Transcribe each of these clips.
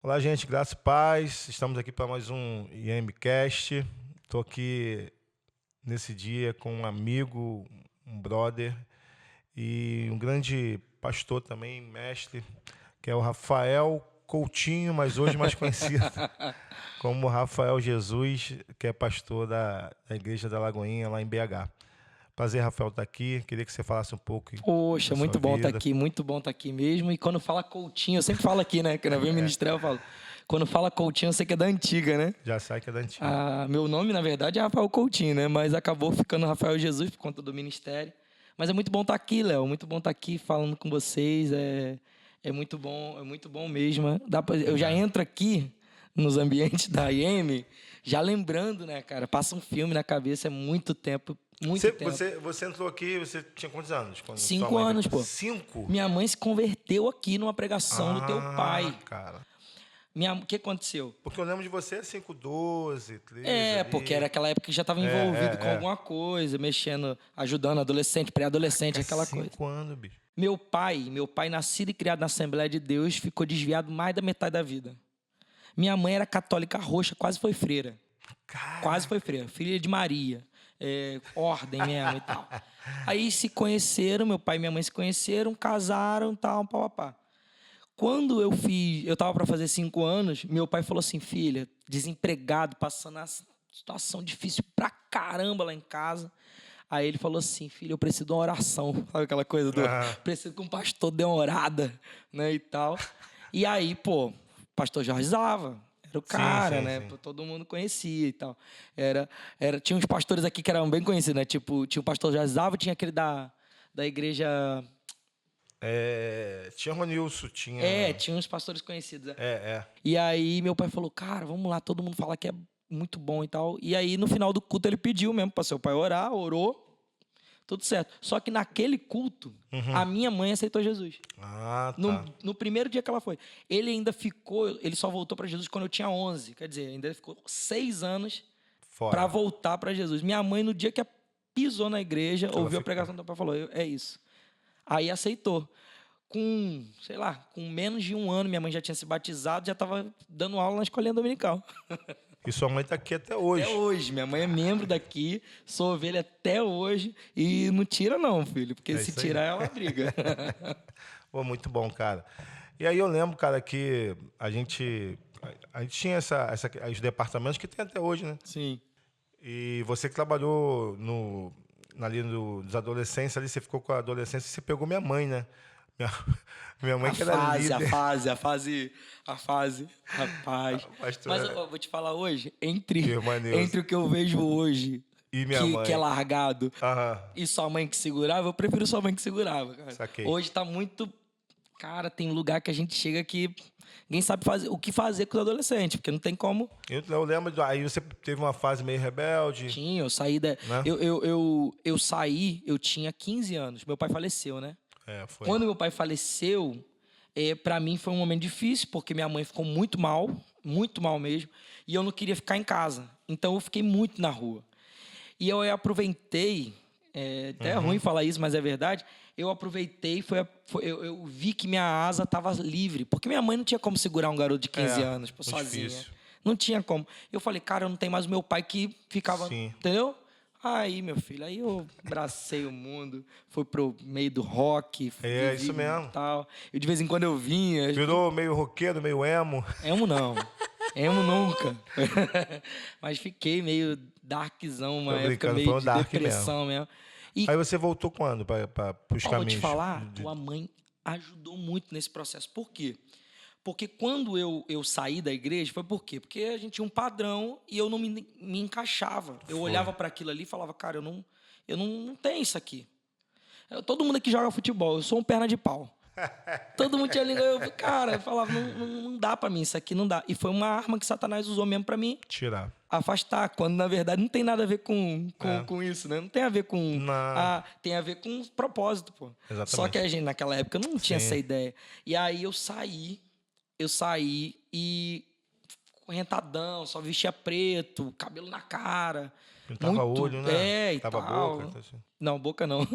Olá, gente, graça e paz. Estamos aqui para mais um IMCast. Estou aqui nesse dia com um amigo, um brother e um grande pastor também, mestre, que é o Rafael Coutinho, mas hoje mais conhecido como Rafael Jesus, que é pastor da Igreja da Lagoinha, lá em BH. Prazer, Rafael, estar aqui. Queria que você falasse um pouco Poxa, da sua muito bom estar vida. aqui, muito bom estar aqui mesmo. E quando fala Coutinho, eu sempre falo aqui, né? Que eu venho ministrar, eu falo. Quando fala Coutinho, eu sei que é da antiga, né? Já sai que é da antiga. Meu nome, na verdade, é Rafael Coutinho, né? Mas acabou ficando Rafael Jesus por conta do ministério. Mas é muito bom estar aqui, Léo. Muito bom estar aqui falando com vocês. É muito bom mesmo. Eu já entro aqui nos ambientes da IM, já lembrando, né, cara? Passa um filme na cabeça, é muito tempo, muito Você, tempo. você, você entrou aqui, você tinha quantos anos? Quando sua 5 mãe anos, veio? pô. 5? Minha mãe se converteu aqui numa pregação do teu pai. Cara. O que aconteceu? Porque eu lembro de você 5, 12, 13 Porque ali. era aquela época que já estava envolvido com alguma coisa, mexendo, ajudando adolescente, pré-adolescente, aquela coisa. 5 anos, bicho. Meu pai, nascido e criado na Assembleia de Deus, ficou desviado mais da metade da vida. Minha mãe era católica roxa, quase foi freira. Cara. Quase foi freira, filha de Maria. Ordem mesmo e tal. Aí se conheceram, meu pai e minha mãe se conheceram, casaram, tal, pá. Quando eu tava para fazer 5 anos, meu pai falou assim, filha, desempregado, passando uma situação difícil pra caramba lá em casa. Aí ele falou assim, filha, eu preciso de uma oração. Sabe aquela coisa do, preciso que um pastor dê uma orada, né, e tal. E aí, pô, pastor Jorge Zava, era o cara, sim, né, sim. todo mundo conhecia e tal. Tinha uns pastores aqui que eram bem conhecidos, né, tipo, tinha o pastor Jorge Zava, tinha aquele da igreja... Tinha Ronilson, tinha... Tinha uns pastores conhecidos. É. E aí meu pai falou, cara, vamos lá, todo mundo fala que é muito bom e tal. E aí no final do culto ele pediu mesmo para seu pai orar, orou, tudo certo. Só que naquele culto, a minha mãe aceitou Jesus. Tá. No primeiro dia que ela foi. Ele só voltou para Jesus quando eu tinha 11. Quer dizer, ainda ficou 6 anos para voltar para Jesus. Minha mãe, no dia que pisou na igreja, ouviu a pregação do pai e falou, é isso. Aí aceitou. Com menos de 1 ano, minha mãe já tinha se batizado, já estava dando aula na escolinha dominical. E sua mãe tá aqui até hoje. Até hoje. Minha mãe é membro daqui, sou ovelha até hoje. E não tira não, filho, porque se tirar ela briga. Pô, muito bom, cara. E aí eu lembro, cara, que a gente tinha os departamentos que tem até hoje, né? Sim. E você que trabalhou ali dos adolescentes, ali você ficou com a adolescência e você pegou minha mãe, né? Minha mãe que era líder. A fase, rapaz. Mas eu vou te falar hoje, entre o que eu vejo hoje e minha mãe, que é largado, e sua mãe que segurava, eu prefiro sua mãe que segurava, cara. Saquei. Hoje tá muito... Cara, tem lugar que a gente chega que ninguém sabe o que fazer com os adolescentes, porque não tem como... Eu lembro, aí você teve uma fase meio rebelde. Tinha, eu saí da... Né? Eu saí, eu tinha 15 anos, meu pai faleceu, né? Foi. Quando meu pai faleceu, para mim foi um momento difícil, porque minha mãe ficou muito mal mesmo, e eu não queria ficar em casa. Então eu fiquei muito na rua. E eu aproveitei, até é ruim falar isso, mas é verdade, eu aproveitei, eu vi que minha asa estava livre, porque minha mãe não tinha como segurar um garoto de 15 anos sozinha. Difícil. Não tinha como. Eu falei, cara, eu não tenho mais o meu pai que ficava, entendeu? Aí, meu filho, aí eu abracei o mundo, fui pro meio do rock. Isso mesmo. Tal. Eu, de vez em quando eu vinha. Virou meio roqueiro, meio emo? Emo não. Emo nunca. Mas fiquei meio darkzão, uma época meio de depressão mesmo. Aí você voltou quando para os caminhos? Vou te falar, tua mãe ajudou muito nesse processo. Por quê? Porque quando eu saí da igreja, foi por quê? Porque a gente tinha um padrão e eu não me encaixava. Eu olhava para aquilo ali e falava, cara, eu não tenho isso aqui. Todo mundo aqui joga futebol, eu sou um perna de pau. Todo mundo tinha língua, eu falava, não dá para mim, isso aqui não dá. E foi uma arma que Satanás usou mesmo para mim tirar. Afastar, quando na verdade não tem nada a ver com isso, né? Não tem a ver com... tem a ver com propósito, pô. Exatamente. Só que a gente, naquela época, não tinha essa ideia. E aí eu saí e correntadão, só vestia preto, cabelo na cara. Pintava olho, né? E tava tal. Boca. Assim. Não, boca não.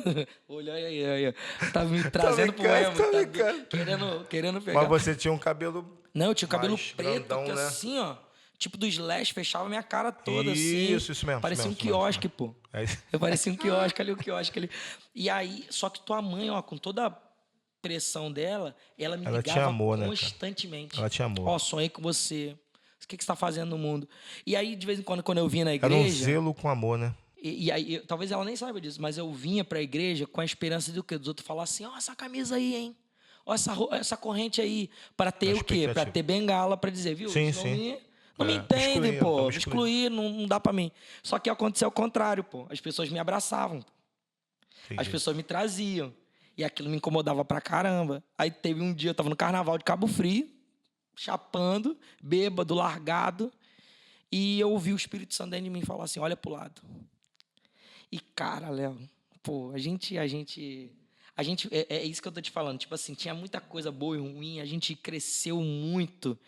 Olho aí. Tá me trazendo pro emo. Querendo pegar. Mas você tinha um cabelo Não, eu tinha o cabelo mais preto, grandão, que né? assim, ó. Tipo do Slash, fechava minha cara toda, Isso, assim. isso mesmo. Parecia isso um mesmo, quiosque, pô. É isso. Eu parecia um quiosque ali, o quiosque ali. E aí, só que tua mãe, ó, com toda a pressão dela, ela me Ela tinha ligava amor, né, cara? constantemente. Ela tinha amor. Ó, sonhei com você. O que você tá fazendo no mundo? E aí, de vez em quando eu vinha na Era um igreja... zelo com amor, né? E aí, talvez ela nem saiba disso, mas eu vinha pra igreja com a esperança de o quê? Dos outros falar assim, ó, essa camisa aí, hein? Ó, essa corrente aí. Pra ter Uma o quê? Pra expectativa. ter bengala, pra dizer, viu? Sim, Eles não sim. me É, entendem, excluir, pô. vamos Me excluir. excluir, não dá pra mim. Só que aconteceu o contrário, pô. As pessoas me abraçavam. As Entendi. pessoas me traziam. E aquilo me incomodava pra caramba. Aí teve um dia, eu tava no carnaval de Cabo Frio, chapando, bêbado, largado. E eu ouvi o Espírito Santo dentro de mim falar assim, olha pro lado. E, cara, Léo, pô, a gente é isso que eu tô te falando. Tipo assim, tinha muita coisa boa e ruim, a gente cresceu muito.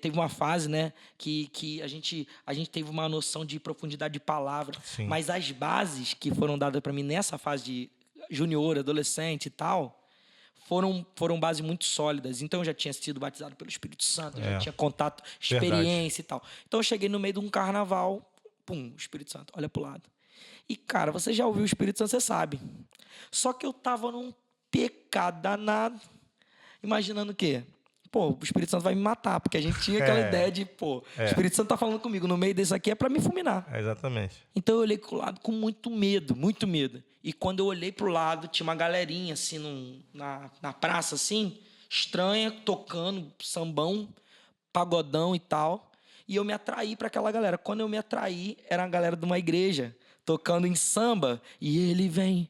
Teve uma fase, né, que a gente teve uma noção de profundidade de palavra. Sim. Mas as bases que foram dadas para mim nessa fase de junior, adolescente e tal, foram bases muito sólidas. Então, eu já tinha sido batizado pelo Espírito Santo, já tinha contato, experiência e tal. Então, eu cheguei no meio de um carnaval, pum, o Espírito Santo, olha pro lado. E, cara, você já ouviu o Espírito Santo, você sabe. Só que eu tava num pecado danado, imaginando o quê? Pô, o Espírito Santo vai me matar, porque a gente tinha aquela ideia de, pô, o Espírito Santo tá falando comigo, no meio desse aqui é pra me fulminar. Exatamente. Então eu olhei pro lado com muito medo, muito medo. E quando eu olhei pro lado, tinha uma galerinha, assim, na praça, assim, estranha, tocando sambão, pagodão e tal. E eu me atraí para aquela galera. Quando eu me atraí, era a galera de uma igreja, tocando em samba. E ele vem,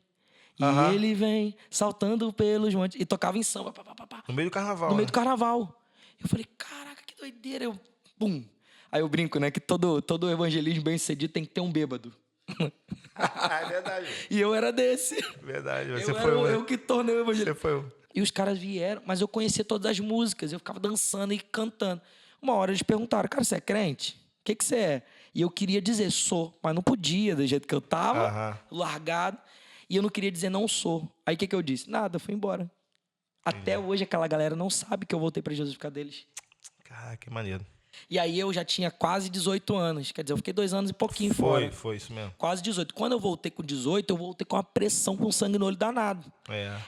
ele vem, saltando pelos montes. E tocava em samba. Pá, pá, pá, pá. No meio do carnaval. No meio né? do carnaval. Eu falei, caraca, que doideira. Eu, pum. Aí eu brinco, né? Que todo evangelismo bem-sucedido tem que ter um bêbado. É verdade. E eu era desse. Verdade. Você Eu foi era um. eu que tornei o evangelismo. Você foi um. E os caras vieram, mas eu conhecia todas as músicas. Eu ficava dançando e cantando. Uma hora eles perguntaram, cara, você é crente? O que você é? E eu queria dizer, sou. Mas não podia, do jeito que eu tava, largado. E eu não queria dizer, não sou. Aí o que eu disse? Nada, eu fui embora. Até hoje aquela galera não sabe que eu voltei para Jesus por causa deles. Cara, que maneiro. E aí eu já tinha quase 18 anos. Quer dizer, eu fiquei 2 anos e pouquinho fora. Foi isso mesmo. Quase 18. Quando eu voltei com 18, eu voltei com uma pressão, com sangue no olho danado.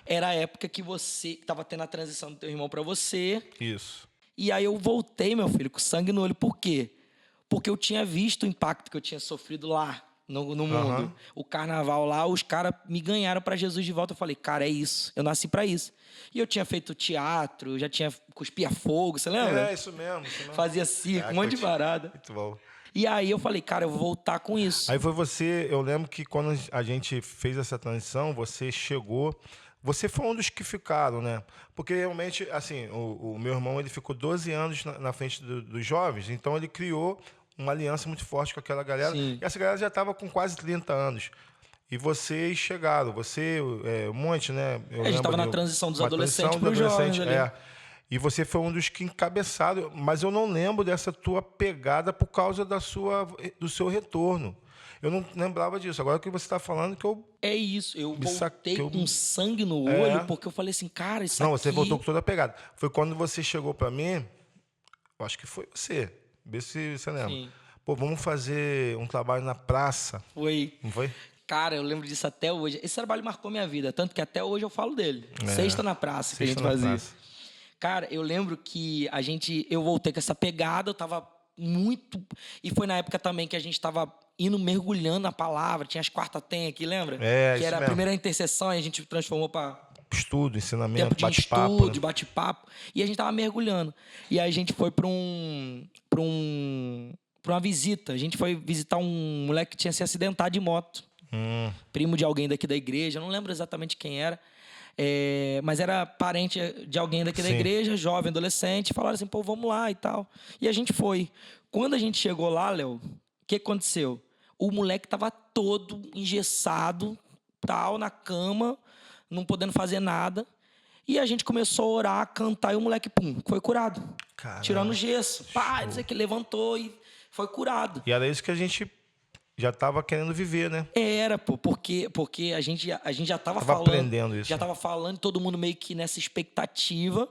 Era a época que você estava tendo a transição do teu irmão para você. Isso. E aí eu voltei, meu filho, com sangue no olho. Por quê? Porque eu tinha visto o impacto que eu tinha sofrido lá no mundo. O carnaval lá, os caras me ganharam para Jesus de volta. Eu falei, cara, é isso. Eu nasci para isso. E eu tinha feito teatro, eu já tinha cuspia fogo, você lembra? Isso mesmo. Fazia circo, um monte de parada. Muito bom. E aí eu falei, cara, eu vou voltar com isso. Aí foi você, eu lembro que quando a gente fez essa transição, você chegou, você foi um dos que ficaram, né? Porque realmente, assim, o meu irmão, ele ficou 12 anos na frente dos jovens, então ele criou uma aliança muito forte com aquela galera. Sim. E essa galera já estava com quase 30 anos. E vocês chegaram, um monte, né? A gente estava na transição dos adolescentes para os jovens ali. E você foi um dos que encabeçaram, mas eu não lembro dessa tua pegada por causa do seu retorno. Eu não lembrava disso. Agora que você está falando que eu... É isso, eu voltei com sangue no olho, porque eu falei assim, cara, isso Não, aqui... você voltou com toda a pegada. Foi quando você chegou para mim, eu acho que foi você, vê se você lembra. Sim. Pô, vamos fazer um trabalho na praça. Foi. Não foi? Cara, eu lembro disso até hoje. Esse trabalho marcou minha vida, tanto que até hoje eu falo dele. Sexta na praça que a gente fazia. Praça. Cara, eu lembro que eu voltei com essa pegada, eu tava muito... E foi na época também que a gente tava indo mergulhando na palavra, tinha as quarta-tem aqui, lembra? Que era a primeira intercessão e a gente transformou para... Estudo, ensinamento, tempo de bate-papo. Estudo, de bate-papo. E a gente tava mergulhando. E aí a gente foi para uma visita. A gente foi visitar um moleque que tinha se acidentado de moto. Primo de alguém daqui da igreja, não lembro exatamente quem era, mas era parente de alguém daqui da igreja, jovem, adolescente, falaram assim, pô, vamos lá e tal. E a gente foi. Quando a gente chegou lá, Léo, o que aconteceu? O moleque tava todo engessado, tal, na cama, não podendo fazer nada. E a gente começou a orar, a cantar, e o moleque, pum, foi curado. Caramba. Tirando o gesso. Pá, dizer que levantou e foi curado. E era isso que a gente já estava querendo viver, né? Era, pô, porque a gente já estava falando. Aprendendo isso. Já estava falando, todo mundo meio que nessa expectativa.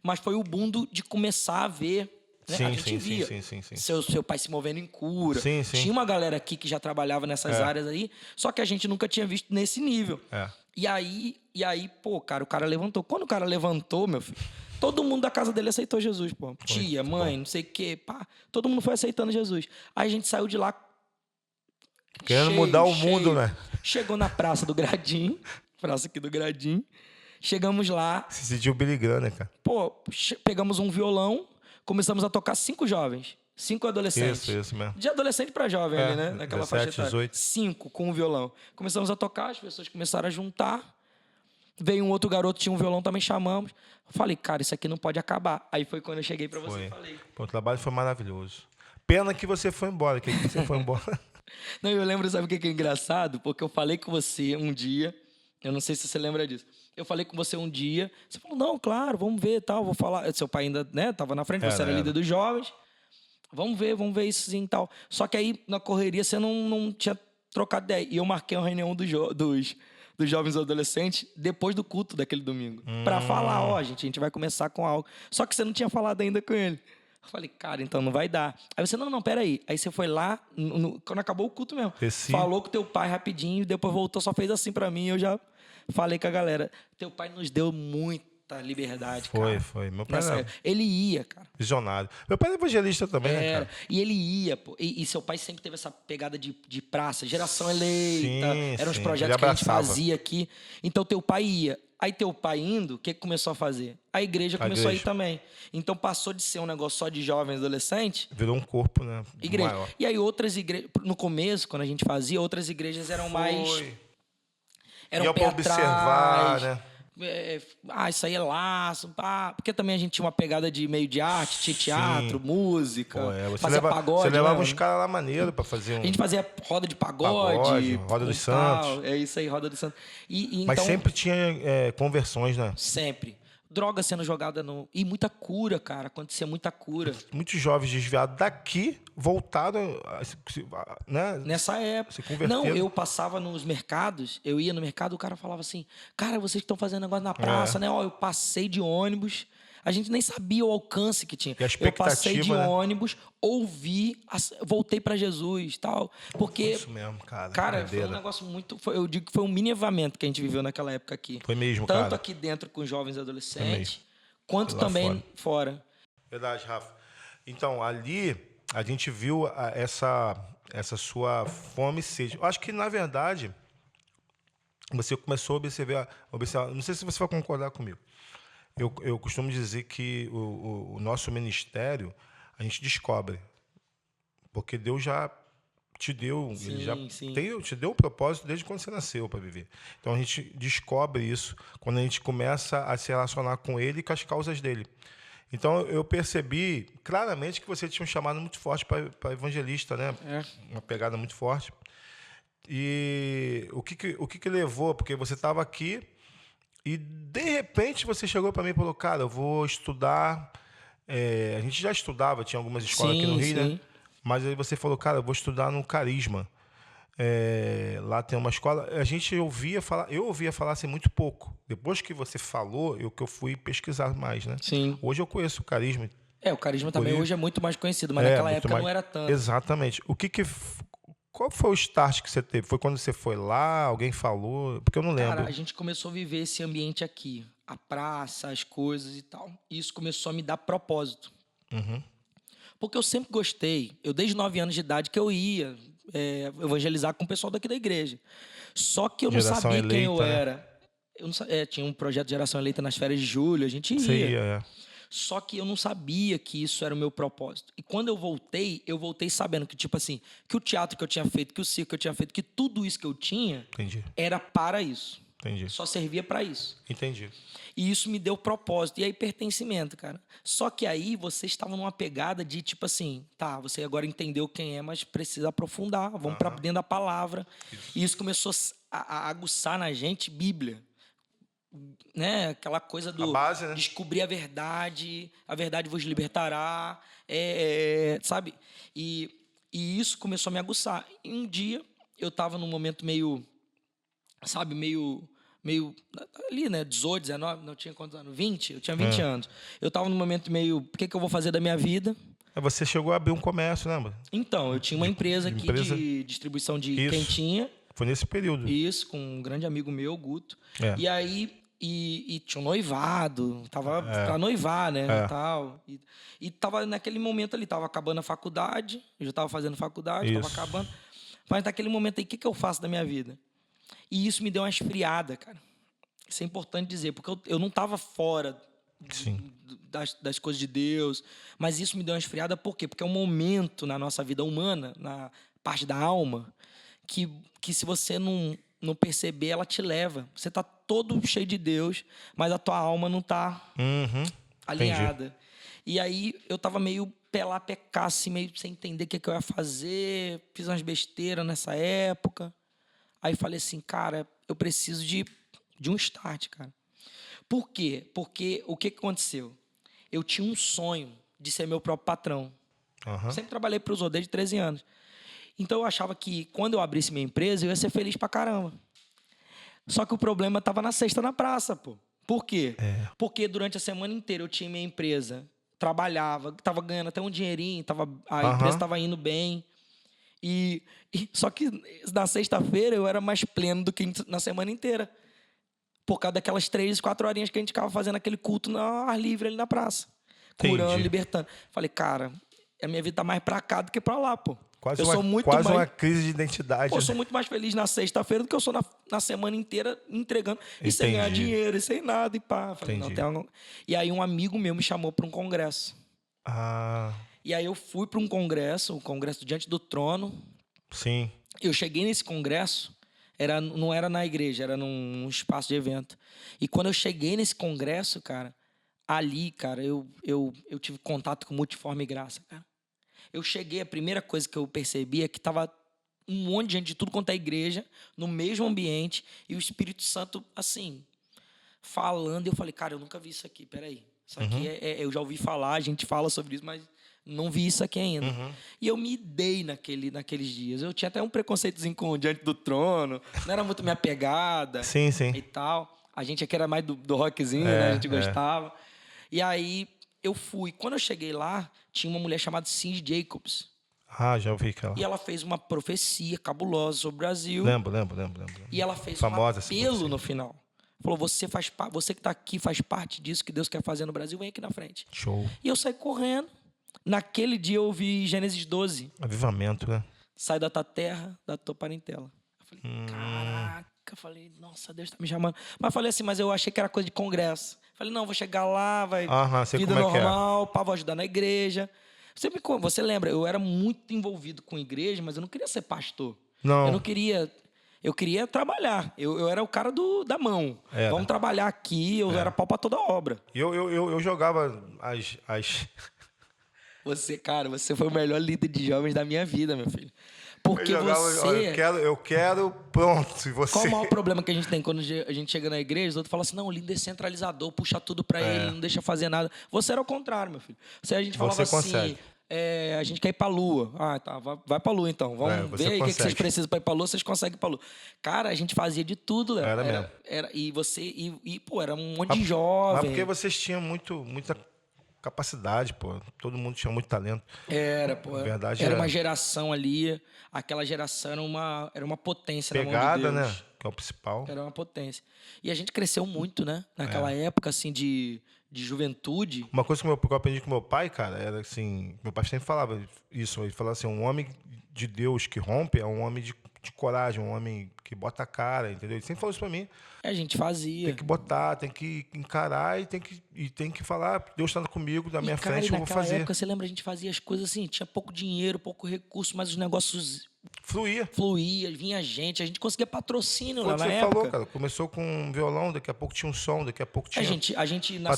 mas foi o boom de começar a ver, né? A gente via sim. seu pai se movendo em cura. Sim, sim. Tinha uma galera aqui que já trabalhava nessas áreas aí, só que a gente nunca tinha visto nesse nível. E aí, pô, cara, o cara levantou. Quando o cara levantou, meu filho, todo mundo da casa dele aceitou Jesus, pô. Tia, mãe, não sei o quê, pá. Todo mundo foi aceitando Jesus. Aí a gente saiu de lá querendo mudar o mundo, né? Chegou na Praça do Gradim, praça aqui do Gradim. Chegamos lá. Se sentiu Billy Graham, né, cara? Pô, pegamos um violão, começamos a tocar 5 jovens. 5 adolescentes. Isso mesmo. De adolescente para jovem ali, né? Naquela 17, faixa etária. 18. 5 com o violão. Começamos a tocar, as pessoas começaram a juntar. Veio um outro garoto, tinha um violão, também chamamos. Falei, cara, isso aqui não pode acabar. Aí foi quando eu cheguei para você e falei. Pô, o trabalho foi maravilhoso. Pena que você foi embora. Que você foi embora. Não, eu lembro, sabe o que é engraçado? Porque eu falei com você um dia, eu não sei se você lembra disso. Eu falei com você um dia, você falou, não, claro, vamos ver, tal, vou falar. Seu pai ainda, né, tava na frente, você era líder dos jovens. Vamos ver isso sim e tal. Só que aí, na correria, você não tinha trocado ideia. E eu marquei uma reunião dos jovens adolescentes depois do culto daquele domingo. Pra falar, ó, gente, a gente vai começar com algo. Só que você não tinha falado ainda com ele. Eu falei, cara, então não vai dar. Aí você, não, peraí. Aí você foi lá, quando acabou o culto mesmo. Falou com teu pai rapidinho, depois voltou, só fez assim pra mim. Eu já falei com a galera. Teu pai nos deu muita liberdade, cara. Foi. Meu pai era... Ele ia, cara. Visionário. Meu pai era evangelista também, né, cara? E ele ia, pô. E seu pai sempre teve essa pegada de praça, geração eleita. Eram os projetos que a gente fazia aqui. Então, teu pai ia. Aí teu pai indo, o que começou a fazer? A igreja começou a ir também. Então passou de ser um negócio só de jovens adolescentes. Virou um corpo, né? Igreja. Maior. E aí outras igrejas, no começo, quando a gente fazia, outras igrejas eram mais... Eram pra observar, atrás, né? Isso aí é laço. Porque também a gente tinha uma pegada de meio de arte, tinha teatro, música, fazia pagode. Você levava uns caras lá maneiro pra fazer A gente fazia roda de pagode roda dos Santos. É isso aí, roda dos Santos. Mas então, sempre tinha conversões, né? Sempre. Droga sendo jogada no... E muita cura, cara. Acontecia muita cura. Muitos jovens desviados daqui voltaram, né? Nessa época. Se converteram. Não, eu passava nos mercados, eu ia no mercado, o cara falava assim, cara, vocês que estão fazendo negócio na praça, né? Ó, eu passei de ônibus, a gente nem sabia o alcance que tinha. Eu passei de ônibus, ouvi, voltei para Jesus, tal. Porque... Isso mesmo, cara. Cara, foi um negócio muito... eu digo que foi um mini avamento que a gente viveu naquela época aqui. Foi mesmo, Tanto cara. Tanto aqui dentro com jovens adolescentes, quanto também fora. Verdade, Rafa. Então, ali a gente viu essa sua fome e sede. Eu acho que, na verdade, você começou a observar. Não sei se você vai concordar comigo. Eu costumo dizer que o nosso ministério a gente descobre. Porque Deus já te deu, sim, ele já sim. te deu o propósito desde quando você nasceu para viver. Então a gente descobre isso quando a gente começa a se relacionar com ele e com as causas dele. Então eu percebi claramente que você tinha um chamado muito forte para evangelista, né? Uma pegada muito forte. E o que levou? Porque você estava aqui e de repente você chegou para mim e falou, cara, eu vou estudar. A gente já estudava, tinha algumas escolas aqui no Rio, né? Mas aí você falou, cara, eu vou estudar no Carisma. Lá tem uma escola. Eu ouvia falar assim muito pouco. Depois que você falou, eu fui pesquisar mais, né? Sim. Hoje eu conheço o Carisma. O Carisma também hoje é muito mais conhecido, mas naquela época não era tanto. Exatamente. Qual foi o start que você teve? Foi quando você foi lá? Alguém falou? Porque eu não lembro. Cara, a gente começou a viver esse ambiente aqui. A praça, as coisas e tal. E isso começou a me dar propósito. Uhum. Porque eu sempre gostei. Eu, desde 9 anos de idade, que eu ia evangelizar com o pessoal daqui da igreja. Só que eu não sabia quem eu era. Eu não sabia, tinha um projeto de Geração Eleita nas férias de julho, a gente ia. Você ia, Só que eu não sabia que isso era o meu propósito. E quando eu voltei sabendo que, tipo assim, que o teatro que eu tinha feito, que o circo que eu tinha feito, que tudo isso que eu tinha era para isso. Entendi. Só servia para isso. Entendi. E isso me deu propósito. E aí, pertencimento, cara. Só que aí, você estava numa pegada de, tipo assim, tá, você agora entendeu quem é, mas precisa aprofundar. Vamos para dentro da palavra. Isso. E isso começou a aguçar na gente Bíblia. Né? Aquela coisa do base, né? Descobrir a verdade vos libertará. Sabe? E isso começou a me aguçar. E um dia, eu estava num momento meio meio ali, né? 18, 19, não tinha quantos anos? 20? Eu tinha 20 anos. Eu estava num momento meio, o que eu vou fazer da minha vida? Você chegou a abrir um comércio, lembra? Então, eu tinha uma empresa aqui empresa? de distribuição de Isso. quentinha. Foi nesse período. Isso, com um grande amigo meu, Guto. É. E aí, e tinha um noivado, tava pra noivar, né, tal. E tava naquele momento ali, tava acabando a faculdade, eu já tava fazendo faculdade, tava acabando. Mas naquele momento aí, o que eu faço da minha vida? E isso me deu uma esfriada, cara. Isso é importante dizer, porque eu não tava fora das coisas de Deus, mas isso me deu uma esfriada por quê? Porque é um momento na nossa vida humana, na parte da alma, que se você não perceber, ela te leva. Você está todo cheio de Deus, mas a tua alma não está alinhada. Entendi. E aí eu estava meio pecar, assim, meio sem entender o que eu ia fazer. Fiz umas besteiras nessa época. Aí falei assim, cara, eu preciso de um start, cara. Por quê? Porque o que aconteceu? Eu tinha um sonho de ser meu próprio patrão. Sempre trabalhei para os outros desde 13 anos. Então, eu achava que, quando eu abrisse minha empresa, eu ia ser feliz pra caramba. Só que o problema estava na sexta na praça, pô. Por quê? Porque durante a semana inteira eu tinha minha empresa, trabalhava, estava ganhando até um dinheirinho, a empresa estava indo bem. Só que na sexta-feira eu era mais pleno do que na semana inteira. Por causa daquelas 3, 4 horinhas que a gente ficava fazendo aquele culto no ar livre ali na praça. Curando, libertando. Falei, cara, a minha vida tá mais pra cá do que pra lá, pô. Quase uma crise de identidade. Pô, eu sou muito mais feliz na sexta-feira do que eu sou na semana inteira entregando. E sem ganhar dinheiro, e sem nada, e pá. Falei, E aí um amigo meu me chamou para um congresso. E aí eu fui para um congresso, o congresso Diante do Trono. Sim. Eu cheguei nesse congresso, não era na igreja, era num espaço de evento. E quando eu cheguei nesse congresso, cara, ali, cara, eu tive contato com Multiforme Graça, cara. Eu cheguei, a primeira coisa que eu percebi é que estava um monte de gente de tudo quanto é igreja, no mesmo ambiente, e o Espírito Santo, assim, falando. E eu falei, cara, eu nunca vi isso aqui, peraí. Isso aqui eu já ouvi falar, a gente fala sobre isso, mas não vi isso aqui ainda. E eu me dei naqueles dias. Eu tinha até um preconceitozinho com Diante do Trono, não era muito minha pegada. Sim. E tal. A gente aqui era mais do rockzinho, né? A gente gostava. E aí eu fui. Quando eu cheguei lá, tinha uma mulher chamada Cindy Jacobs. Já ouvi aquela. E ela fez uma profecia cabulosa sobre o Brasil. Lembro. E ela fez famosa um apelo no final. Falou, você que está aqui faz parte disso que Deus quer fazer no Brasil, vem aqui na frente. Show. E eu saí correndo. Naquele dia eu ouvi Gênesis 12. Avivamento, né? Sai da tua terra, da tua parentela. Eu falei, caraca. Falei, nossa, Deus está me chamando. Mas falei assim, mas eu achei que era coisa de congresso. Falei, não, vou chegar lá, vida normal, vou ajudar na igreja. Você lembra, eu era muito envolvido com igreja, mas eu não queria ser pastor. Não. Eu não queria... Eu queria trabalhar. Eu era o cara da mão. Vamos trabalhar aqui. Eu era pau pra toda obra. Eu jogava as... Você foi o melhor líder de jovens da minha vida, meu filho. Porque eu quero, pronto. E você... Qual o maior problema que a gente tem quando a gente chega na igreja? Os outros falam assim, não, o líder é centralizador, puxa tudo pra ele, não deixa fazer nada. Você era o contrário, meu filho. A gente falava assim, a gente quer ir pra Lua. Tá, vai pra Lua então. Vamos ver aí o que vocês precisam pra ir pra Lua, vocês conseguem ir pra Lua. Cara, a gente fazia de tudo, Léo. Era mesmo. Era um monte de jovem. Mas porque vocês tinham muita capacidade, pô. Todo mundo tinha muito talento. Era uma geração ali. Aquela geração era uma potência na mão de Deus. Pegada, né? Que é o principal. Era uma potência. E a gente cresceu muito, né? Naquela época, assim, de juventude. Uma coisa que eu aprendi com meu pai, cara, era assim... Meu pai sempre falava isso. Ele falava assim, um homem de Deus que rompe é um homem de coragem, um homem que bota a cara, entendeu? Ele sempre falou isso pra mim. A gente fazia. Tem que botar, tem que encarar e tem que falar, Deus está comigo, da minha frente, eu vou fazer. Época, você lembra, a gente fazia as coisas assim, tinha pouco dinheiro, pouco recurso, mas os negócios... Fluía, vinha gente, a gente conseguia patrocínio lá na época. Você falou, cara, começou com um violão, daqui a pouco tinha um som, daqui a pouco tinha a gente na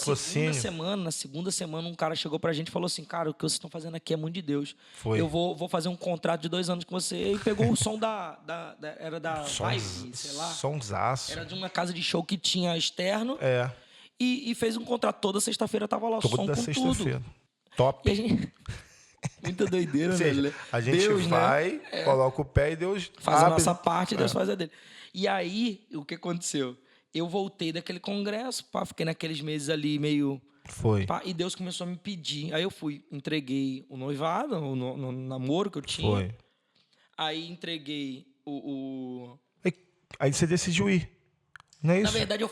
segunda semana, um cara chegou pra gente e falou assim, cara, o que vocês estão fazendo aqui é muito de Deus. Eu vou fazer um contrato de 2 anos com você. E pegou o som era da Vibe, sei lá. Sonsaço. Era de uma casa de show que tinha externo. E fez um contrato toda sexta-feira, tava lá, som com tudo. Top. E a gente... Muita doideira, né? A gente Deus, vai, coloca o pé e Deus faz a nossa parte e Deus faz a dele. E aí, o que aconteceu? eu voltei daquele congresso, pá, fiquei naqueles meses ali meio... Foi. Pá, e Deus começou a me pedir. Aí eu fui, entreguei o noivado, o namoro que eu tinha. Foi. Aí entreguei Aí você decidiu ir. Não é Na isso? verdade,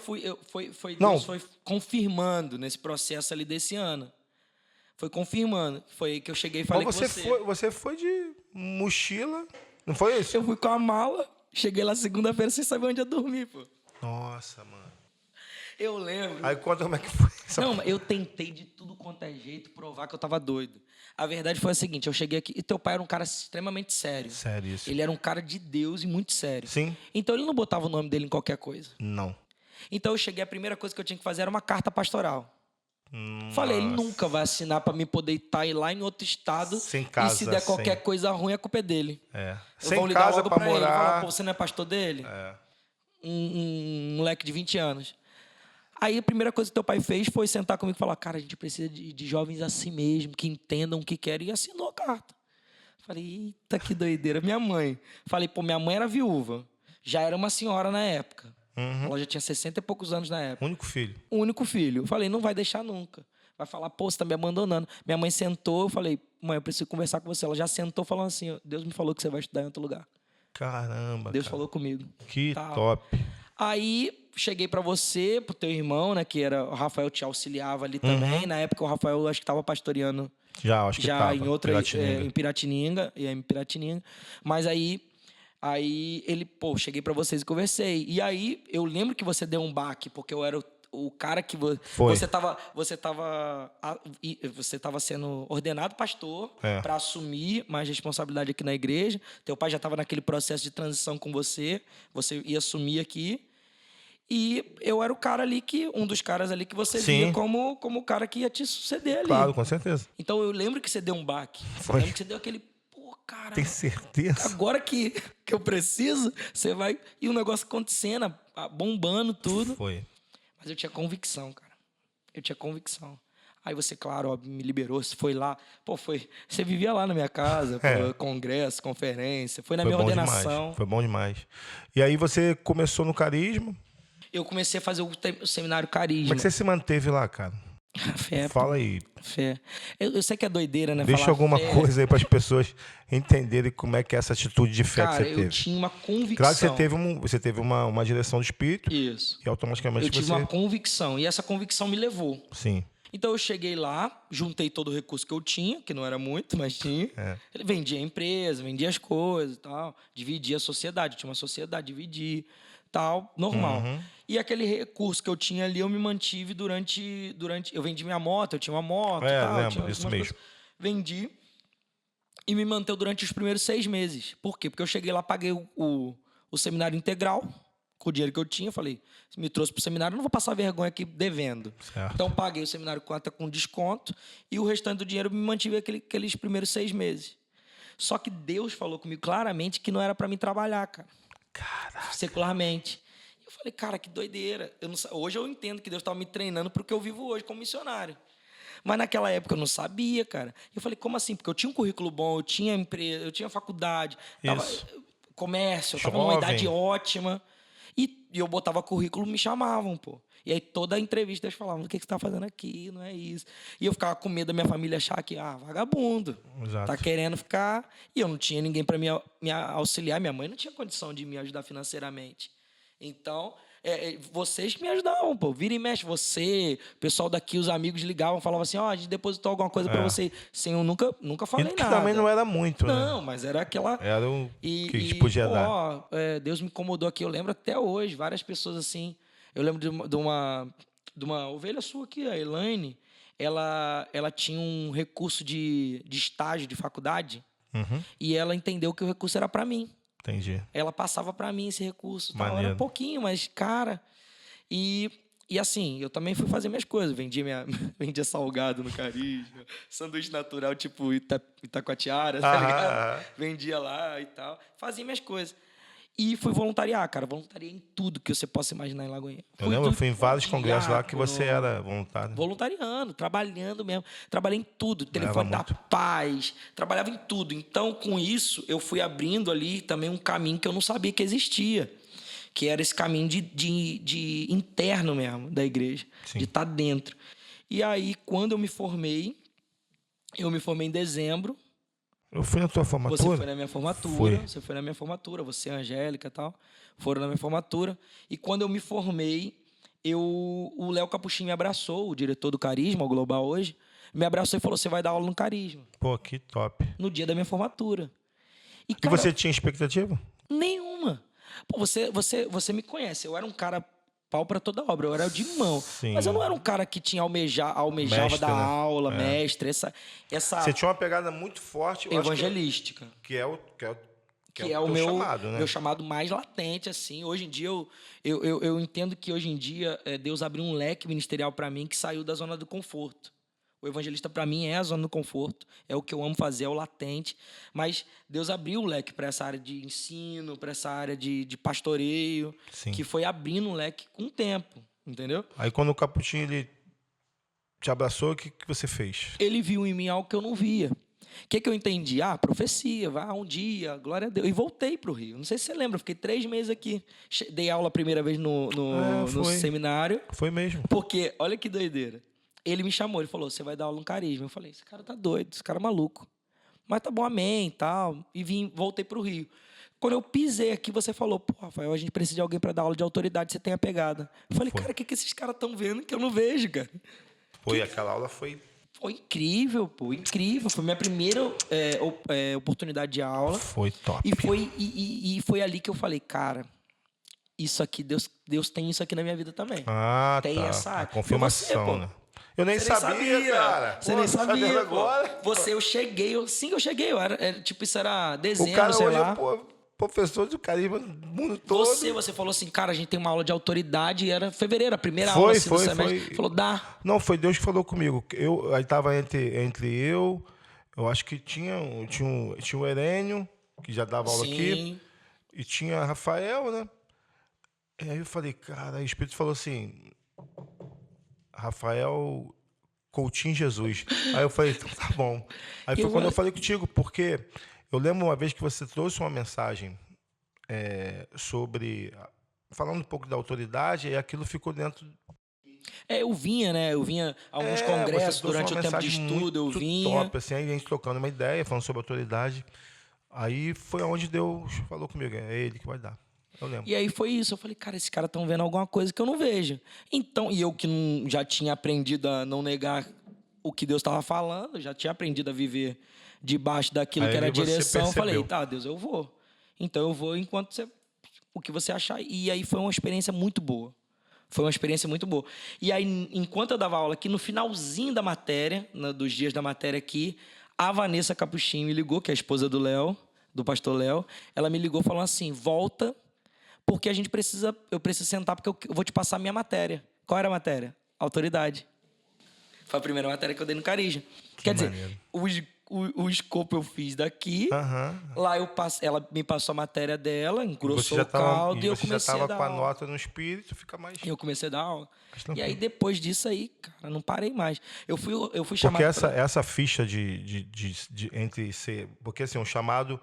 Não. Deus foi confirmando nesse processo ali desse ano. Foi confirmando. Foi aí que eu cheguei e falei Mas com você. você foi de mochila, não foi isso? Eu fui com a mala, cheguei lá segunda-feira sem saber onde ia dormir, pô. Nossa, mano. Eu lembro. Aí conta como é que foi. Não, mas eu tentei de tudo quanto é jeito provar que eu tava doido. A verdade foi a seguinte, eu cheguei aqui e teu pai era um cara extremamente sério. Sério isso. Ele era um cara de Deus e muito sério. Sim. Então ele não botava o nome dele em qualquer coisa. Não. Então eu cheguei, a primeira coisa que eu tinha que fazer era uma carta pastoral. Falei, ele nunca vai assinar para mim poder estar lá em outro estado. Sem casa, e se der qualquer coisa ruim, a culpa é dele. É. Eu Sem vou ligar casa logo pra pra ele. morar. Falar, pô, você não é pastor dele? É. Um moleque de 20 anos. Aí a primeira coisa que teu pai fez foi sentar comigo e falar, cara, a gente precisa de jovens assim mesmo, que entendam o que querem. E assinou a carta. Falei, eita, que doideira. Minha mãe. Falei, pô, minha mãe era viúva. Já era uma senhora na época. Ela já tinha 60 e poucos anos na época. Único filho. O único filho. Eu falei, não vai deixar nunca. Vai falar, pô, você tá me abandonando. Minha mãe sentou, eu falei, mãe, eu preciso conversar com você. Ela já sentou falando assim, Deus me falou que você vai estudar em outro lugar. Caramba, Deus cara. falou comigo. Que Tal. top. Aí, cheguei pra você, pro teu irmão, né, que era o Rafael te auxiliava ali também. Na época, o Rafael, acho que tava pastoreando Já, acho que já tava. em outra, Piratininga. em Piratininga. Mas aí ele, pô, cheguei pra vocês e conversei. E aí, eu lembro que você deu um baque, porque eu era o cara que Foi. você tava sendo ordenado pastor É. para assumir mais responsabilidade aqui na igreja. Teu pai já estava naquele processo de transição com você ia assumir aqui. E eu era o cara ali um dos caras ali que você Sim. via como o cara que ia te suceder ali. Claro, com certeza. Então eu lembro que você deu um baque. Eu Foi. lembro que você deu aquele, pô, cara, Tem certeza? agora que eu preciso, você vai. E o negócio acontecendo, bombando tudo. Foi. Mas eu tinha convicção, cara. Eu tinha convicção. Aí você, claro, ó, me liberou, você foi lá. Pô, você vivia lá na minha casa, pô, congresso, conferência, foi na minha bom ordenação. Demais. Foi bom demais. E aí você começou no Carisma. Eu comecei a fazer o seminário Carisma. Como é que você se manteve lá, cara? Fé, Fala aí. fé. Eu sei que é doideira, né? Deixa falar alguma fé. coisa aí para as pessoas entenderem como é que é essa atitude de fé Cara, que você teve. eu tinha uma convicção. Claro que você teve uma direção do Espírito Isso. e automaticamente Eu tive você... uma convicção. E essa convicção me levou. Sim. Então eu cheguei lá, juntei todo o recurso que eu tinha, que não era muito, mas tinha. Ele vendia a empresa, vendia as coisas e tal. Dividia a sociedade. Tinha uma sociedade, dividia tal, normal. E aquele recurso que eu tinha ali, eu me mantive durante eu vendi minha moto, eu tinha uma moto, tal, lembro, tinha isso algumas mesmo. coisas. Vendi e me manteve durante os primeiros 6 meses. Por quê? Porque eu cheguei lá, paguei o seminário integral com o dinheiro que eu tinha, falei, me trouxe para o seminário, não vou passar vergonha aqui devendo. Certo. Então paguei o seminário com desconto e o restante do dinheiro me mantive aqueles primeiros 6 meses. Só que Deus falou comigo claramente que não era para mim trabalhar, cara. Caraca. Secularmente. Eu falei, cara, que doideira. Hoje eu entendo que Deus estava me treinando para o que eu vivo hoje como missionário. Mas naquela época eu não sabia, cara. Eu falei, como assim? Porque eu tinha um currículo bom, eu tinha empresa, eu tinha faculdade, comércio, eu estava numa idade ótima. E eu botava currículo, me chamavam, pô. E aí toda a entrevista eles falavam, o que você está fazendo aqui? Não é isso. E eu ficava com medo da minha família achar que, vagabundo. Exato. Tá querendo ficar... E eu não tinha ninguém para me auxiliar. Minha mãe não tinha condição de me ajudar financeiramente. Então, vocês que me ajudavam, pô. Vira e mexe, você, o pessoal daqui, os amigos ligavam, falavam assim, a gente depositou alguma coisa para você. Sim, eu nunca falei E que nada. também não era muito, né? Não, mas era aquela... Era o que a gente podia dar. Deus me incomodou aqui. Eu lembro até hoje, várias pessoas assim... Eu lembro de uma ovelha sua aqui, a Elaine. Ela tinha um recurso de estágio de faculdade e ela entendeu que o recurso era para mim. Entendi. Ela passava para mim esse recurso. Tal. Maneiro. Era pouquinho, mas, cara... E assim, eu também fui fazer minhas coisas. Vendia salgado no Carisma, sanduíche natural tipo Itacoatiara, tá ligado? Vendia lá e tal. Fazia minhas coisas. E fui voluntariar, cara. Voluntariei em tudo que você possa imaginar em Lagoinha. Eu fui em vários congressos lá que você era voluntário. Voluntariando, trabalhando mesmo. Trabalhei em tudo. Telefone da paz. Trabalhava em tudo. Então, com isso, eu fui abrindo ali também um caminho que eu não sabia que existia. que era esse caminho de interno mesmo da igreja, Sim. de estar dentro. E aí, quando eu me formei em dezembro. Eu fui na tua formatura? Você foi na minha formatura. Foi. Você foi na minha formatura. Você, a Angélica e tal, foram na minha formatura. E quando eu me formei, o Léo Capuchinho me abraçou, o diretor do Carisma, o Global hoje, me abraçou e falou, você vai dar aula no Carisma. Pô, que top. No dia da minha formatura. E cara, você tinha expectativa? Nenhuma. Pô, você me conhece. Eu era um cara pau para toda obra. Eu era de mão. Sim. Mas eu não era um cara que tinha almejava Mestre, dar né? aula, mestre. Essa Você tinha uma pegada muito forte. Eu evangelística. Acho que é o o meu chamado, né? Meu chamado mais latente, assim. Hoje em dia, eu entendo que hoje em dia Deus abriu um leque ministerial para mim que saiu da zona do conforto. O evangelista, para mim, é a zona do conforto. É o que eu amo fazer, é o latente. Mas Deus abriu o leque para essa área de ensino, para essa área de pastoreio, Sim. que foi abrindo o leque com o tempo, entendeu? Aí, quando o Capuchinho ele te abraçou, o que você fez? Ele viu em mim algo que eu não via. O que eu entendi? Profecia, um dia, glória a Deus. E voltei para o Rio. Não sei se você lembra, eu fiquei 3 meses aqui. Dei aula a primeira vez no seminário. Foi mesmo. Porque, olha que doideira. Ele me chamou, ele falou, você vai dar aula no Carisma. Eu falei, esse cara tá doido, esse cara é maluco. Mas tá bom, amém e tal. E voltei para o Rio. Quando eu pisei aqui, você falou, pô, Rafael, a gente precisa de alguém para dar aula de autoridade, você tem a pegada. Eu falei, cara, o que esses caras estão vendo que eu não vejo, cara? Aquela aula foi... Foi incrível, pô, incrível. Foi minha primeira oportunidade de aula. Foi top. E foi ali que eu falei, cara, isso aqui, Deus tem isso aqui na minha vida também. Tem tá. Essa a confirmação, você, né? Eu nem sabia, cara. Você nem sabia, agora. Eu cheguei, eu era tipo, isso era dezembro, o cara sei hoje lá. É, professor de carisma no mundo todo. Você falou assim, cara, a gente tem uma aula de autoridade, e era fevereiro, a primeira aula assim, do semestre. Falou, dá. Não, foi Deus que falou comigo. Aí estava entre eu acho que tinha o Herênio, que já dava aula aqui, e tinha Rafael, né? E aí eu falei, cara, o Espírito falou assim, Rafael Coutinho Jesus. Aí eu falei, então tá bom. Aí foi quando eu falei contigo, porque eu lembro uma vez que você trouxe uma mensagem falando um pouco da autoridade, e aquilo ficou dentro... eu vinha, né? Eu vinha a alguns congressos durante o tempo de estudo, eu vinha... top, assim, aí a gente trocando uma ideia, falando sobre autoridade. Aí foi onde Deus falou comigo, é ele que vai dar. Eu lembro. E aí foi isso, eu falei, cara, esses caras estão vendo alguma coisa que eu não vejo. Então, e eu que já tinha aprendido a não negar o que Deus estava falando, já tinha aprendido a viver debaixo daquilo que era a direção, eu falei, tá, Deus, eu vou. Então eu vou o que você achar. E aí foi uma experiência muito boa. E aí, enquanto eu dava aula aqui, no finalzinho da matéria, dos dias da matéria aqui, a Vanessa Capuchinho me ligou, que é a esposa do Léo, do pastor Léo. Ela me ligou falando assim, volta, porque eu preciso sentar, porque eu vou te passar a minha matéria. Qual era a matéria? Autoridade. Foi a primeira matéria que eu dei no Carisma. Quer dizer, o escopo eu fiz daqui, lá ela me passou a matéria dela, engrossou o caldo, e eu comecei a dar aula. Você já estava com a nota no espírito, fica mais... E eu comecei a dar aula. E aí, depois disso aí, cara, não parei mais. Eu fui chamado... Porque essa ficha entre ser... Porque, assim, um chamado,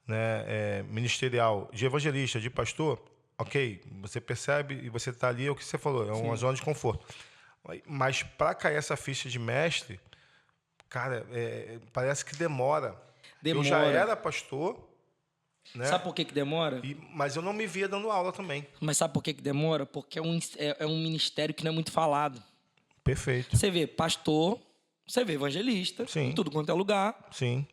né, ministerial, de evangelista, de pastor, ok, você percebe e você está ali, é o que você falou, é uma zona de conforto. Mas para cair essa ficha de mestre, cara, parece que demora. Eu já era pastor, né? Sabe por que demora? Mas eu não me via dando aula também. Mas sabe por que demora? Porque é um ministério que não é muito falado. Perfeito. Você vê pastor, você vê evangelista, sim, em tudo quanto é lugar. Sim.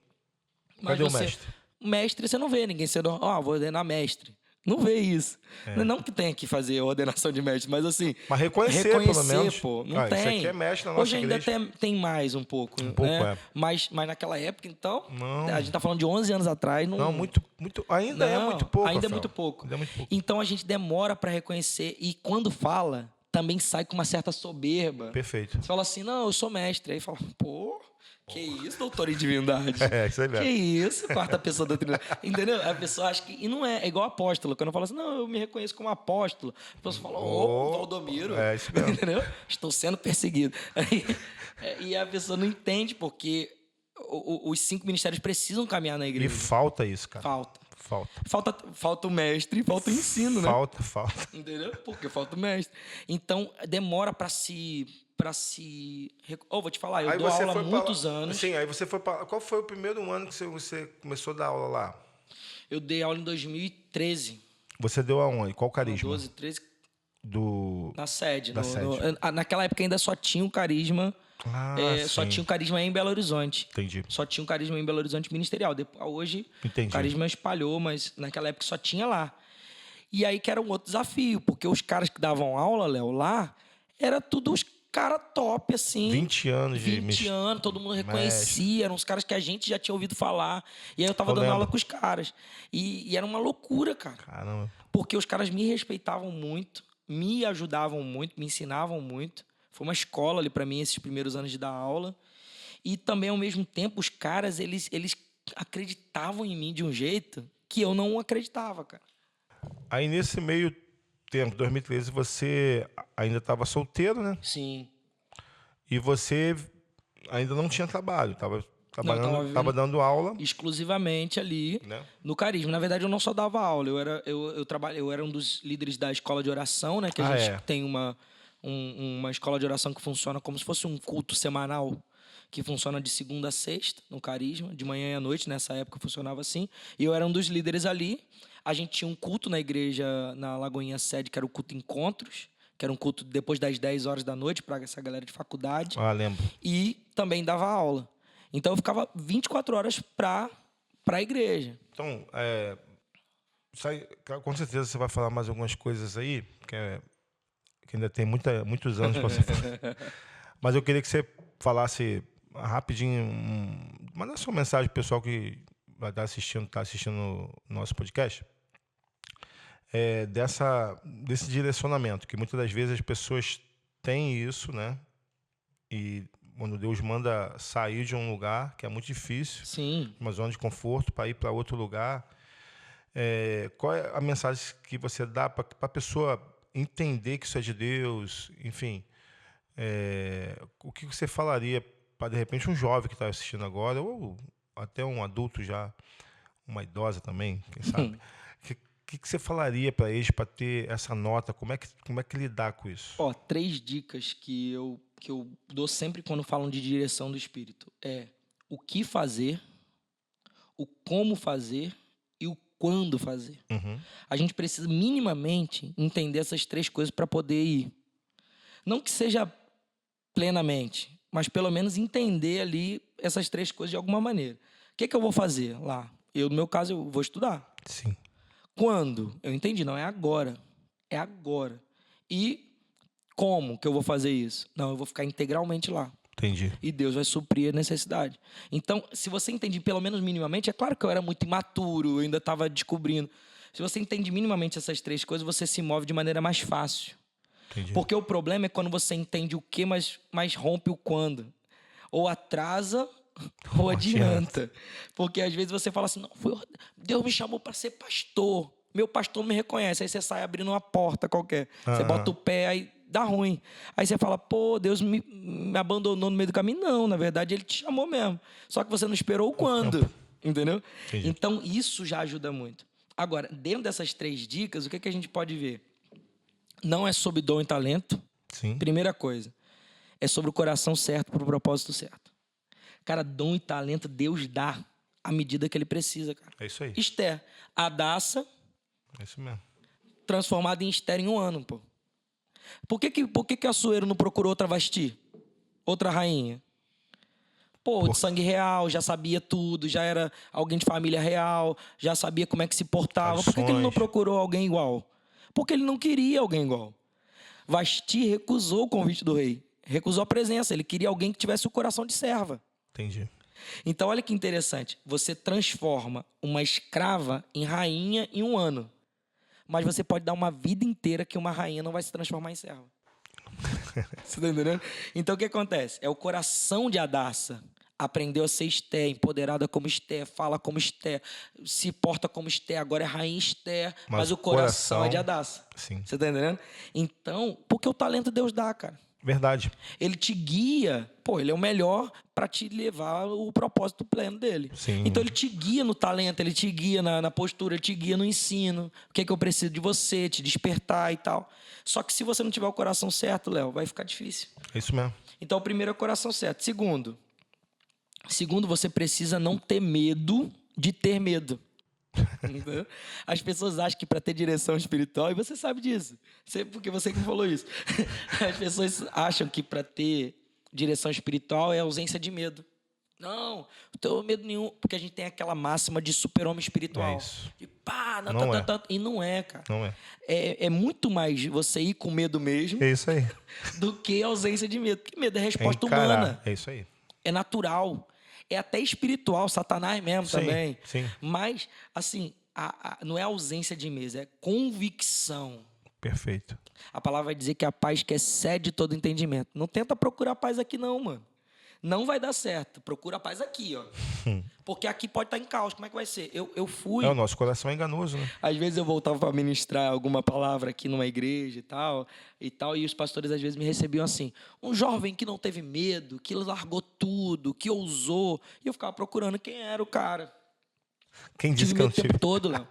Mas cadê o mestre? Mestre, você não vê ninguém sendo, vou ordenar mestre. Não vê isso. Não que tenha que fazer a ordenação de mestre, mas assim... Mas reconhecer pelo menos. Pô, não tem. Isso aqui é mestre na nossa Hoje ainda igreja. tem mais um pouco. Pouco, Mas naquela época, então... Não. A gente tá falando de 11 anos atrás. Não, muito... Ainda é muito pouco, ainda Rafael. É muito pouco. Ainda é muito pouco. Então a gente demora para reconhecer. E quando fala, também sai com uma certa soberba. Perfeito. Você fala assim, não, eu sou mestre. Aí fala, pô... Que isso, doutor em divindade? Isso aí mesmo. Que isso, quarta pessoa da Trindade. Entendeu? A pessoa acha que... E não é igual apóstolo. Quando eu falo assim, não, eu me reconheço como apóstolo. A pessoa fala, Valdomiro. Isso mesmo. Entendeu? Estou sendo perseguido. E a pessoa não entende porque os 5 ministérios precisam caminhar na igreja. E falta isso, cara. Falta o mestre e falta o ensino, né? Falta. Entendeu? Porque falta o mestre. Então, demora para se... vou te falar, eu dou aula há muitos anos. Sim, aí você foi para... Qual foi o primeiro ano que você começou a dar aula lá? Eu dei aula em 2013. Você deu aonde? Qual carisma? 12, 13... Na sede. sede. Naquela época ainda só tinha o carisma... só tinha o carisma em Belo Horizonte. Entendi. Só tinha o carisma em Belo Horizonte ministerial. Hoje, Entendi. O carisma espalhou, mas naquela época só tinha lá. E aí que era um outro desafio, porque os caras que davam aula, Léo, lá, era tudo os caras top, assim. 20 anos de 20 anos, todo mundo reconhecia. Eram os caras que a gente já tinha ouvido falar. E aí eu tava dando aula com os caras. E era uma loucura, cara. Caramba. Porque os caras me respeitavam muito, me ajudavam muito, me ensinavam muito. Foi uma escola ali para mim esses primeiros anos de dar aula. E também, ao mesmo tempo, os caras, eles acreditavam em mim de um jeito que eu não acreditava, cara. Aí, nesse meio tempo, 2013, você ainda estava solteiro, né? Sim. E você ainda não tinha trabalho, estava trabalhando, estava dando aula. Exclusivamente ali, né? No carisma. Na verdade, eu não só dava aula, eu era um dos líderes da escola de oração, né? Que a gente tem uma escola de oração que funciona como se fosse um culto semanal, que funciona de segunda a sexta, no carisma, de manhã e à noite, nessa época funcionava assim. E eu era um dos líderes ali. A gente tinha um culto na igreja, na Lagoinha Sede, que era o culto Encontros, que era um culto depois das 10 horas da noite, para essa galera de faculdade. Lembro. E também dava aula. Então, eu ficava 24 horas para a igreja. Então, com certeza você vai falar mais algumas coisas aí, que ainda tem muitos anos para você falar. Mas eu queria que você falasse rapidinho, manda sua mensagem pro pessoal que vai estar assistindo o nosso podcast, desse direcionamento, que muitas das vezes as pessoas têm isso, né? E quando Deus manda sair de um lugar, que é muito difícil, sim, uma zona de conforto, para ir para outro lugar, qual é a mensagem que você dá para a pessoa entender que isso é de Deus, enfim, o que você falaria para, de repente, um jovem que está assistindo agora, ou até um adulto já, uma idosa também, quem sabe, o que você falaria para eles para ter essa nota, como é que lidar com isso? 3 dicas que eu dou sempre quando falam de direção do Espírito. O que fazer, o como fazer e o quando fazer. Uhum. A gente precisa minimamente entender essas 3 coisas para poder ir. Não que seja plenamente, mas pelo menos entender ali essas 3 coisas de alguma maneira. O que eu vou fazer lá? No meu caso, eu vou estudar. Sim. Quando? Eu entendi, não é agora. É agora. E como que eu vou fazer isso? Não, eu vou ficar integralmente lá. Entendi. E Deus vai suprir a necessidade. Então, se você entende pelo menos minimamente, é claro que eu era muito imaturo, eu ainda estava descobrindo. Se você entende minimamente essas 3 coisas, você se move de maneira mais fácil. Entendi. Porque o problema é quando você entende o que, mas rompe o quando. Ou atrasa, ou adianta. Porque às vezes você fala assim, não, Deus me chamou para ser pastor. Meu pastor me reconhece. Aí você sai abrindo uma porta qualquer. Você bota o pé, aí dá ruim. Aí você fala, Deus me abandonou no meio do caminho. Não, na verdade, ele te chamou mesmo. Só que você não esperou o quando. Entendeu? Entendi. Então, isso já ajuda muito. Agora, dentro dessas 3 dicas, o que a gente pode ver? Não é sobre dom e talento. Sim. Primeira coisa. É sobre o coração certo para o propósito certo. Cara, dom e talento Deus dá à medida que ele precisa, cara. É isso aí. Esther, Hadassah, é isso mesmo, transformada em Esther em 1 ano, pô. Por que Assuero não procurou outra Vasti? Outra rainha? De sangue real, já sabia tudo, já era alguém de família real, já sabia como é que se portava. Por que ele não procurou alguém igual? Porque ele não queria alguém igual. Vasti recusou o convite do rei. Recusou a presença. Ele queria alguém que tivesse o coração de serva. Entendi. Então, olha que interessante. Você transforma uma escrava em rainha em 1 ano. Mas você pode dar uma vida inteira que uma rainha não vai se transformar em serva. Você está entendendo? Então, o que acontece? É o coração de Hadassah. Aprendeu a ser Esther, empoderada como Esther, fala como Esther, se porta como Esther, agora é rainha Esther, mas o coração é de Hadassah. Sim. Você está entendendo? Então, porque o talento Deus dá, cara. Verdade. Ele te guia, pô, ele é o melhor para te levar o propósito pleno dele. Sim. Então ele te guia no talento, ele te guia na postura, ele te guia no ensino. O que é que eu preciso de você, te despertar e tal. Só que se você não tiver o coração certo, Léo, vai ficar difícil. É isso mesmo. Então o primeiro é o coração certo. Segundo, você precisa não ter medo de ter medo. Entendeu? As pessoas acham que para ter direção espiritual, e você sabe disso, porque você que falou isso. As pessoas acham que para ter direção espiritual é ausência de medo. Não, não tenho medo nenhum, porque a gente tem aquela máxima de super-homem espiritual. É isso. De pá, Não é. e não é, cara. Não é. É muito mais você ir com medo mesmo É isso aí. do que ausência de medo. Porque medo é resposta Encarar. humana. É isso aí. É natural. É até espiritual, Satanás mesmo Sim, também. sim. Mas, assim, não é ausência de medo, é convicção. Perfeito. A palavra vai dizer que a paz que excede todo entendimento. Não tenta procurar paz aqui não, mano. Não vai dar certo. Procura a paz aqui, ó. Porque aqui pode estar em caos. Como é que vai ser? Eu fui... O nosso coração é enganoso, né? Às vezes eu voltava para ministrar alguma palavra aqui numa igreja e tal, e os pastores às vezes me recebiam assim: um jovem que não teve medo, que largou tudo, que ousou. E eu ficava procurando quem era o cara. Quem disse Tive que eu medo não o tempo tive? todo, Léo.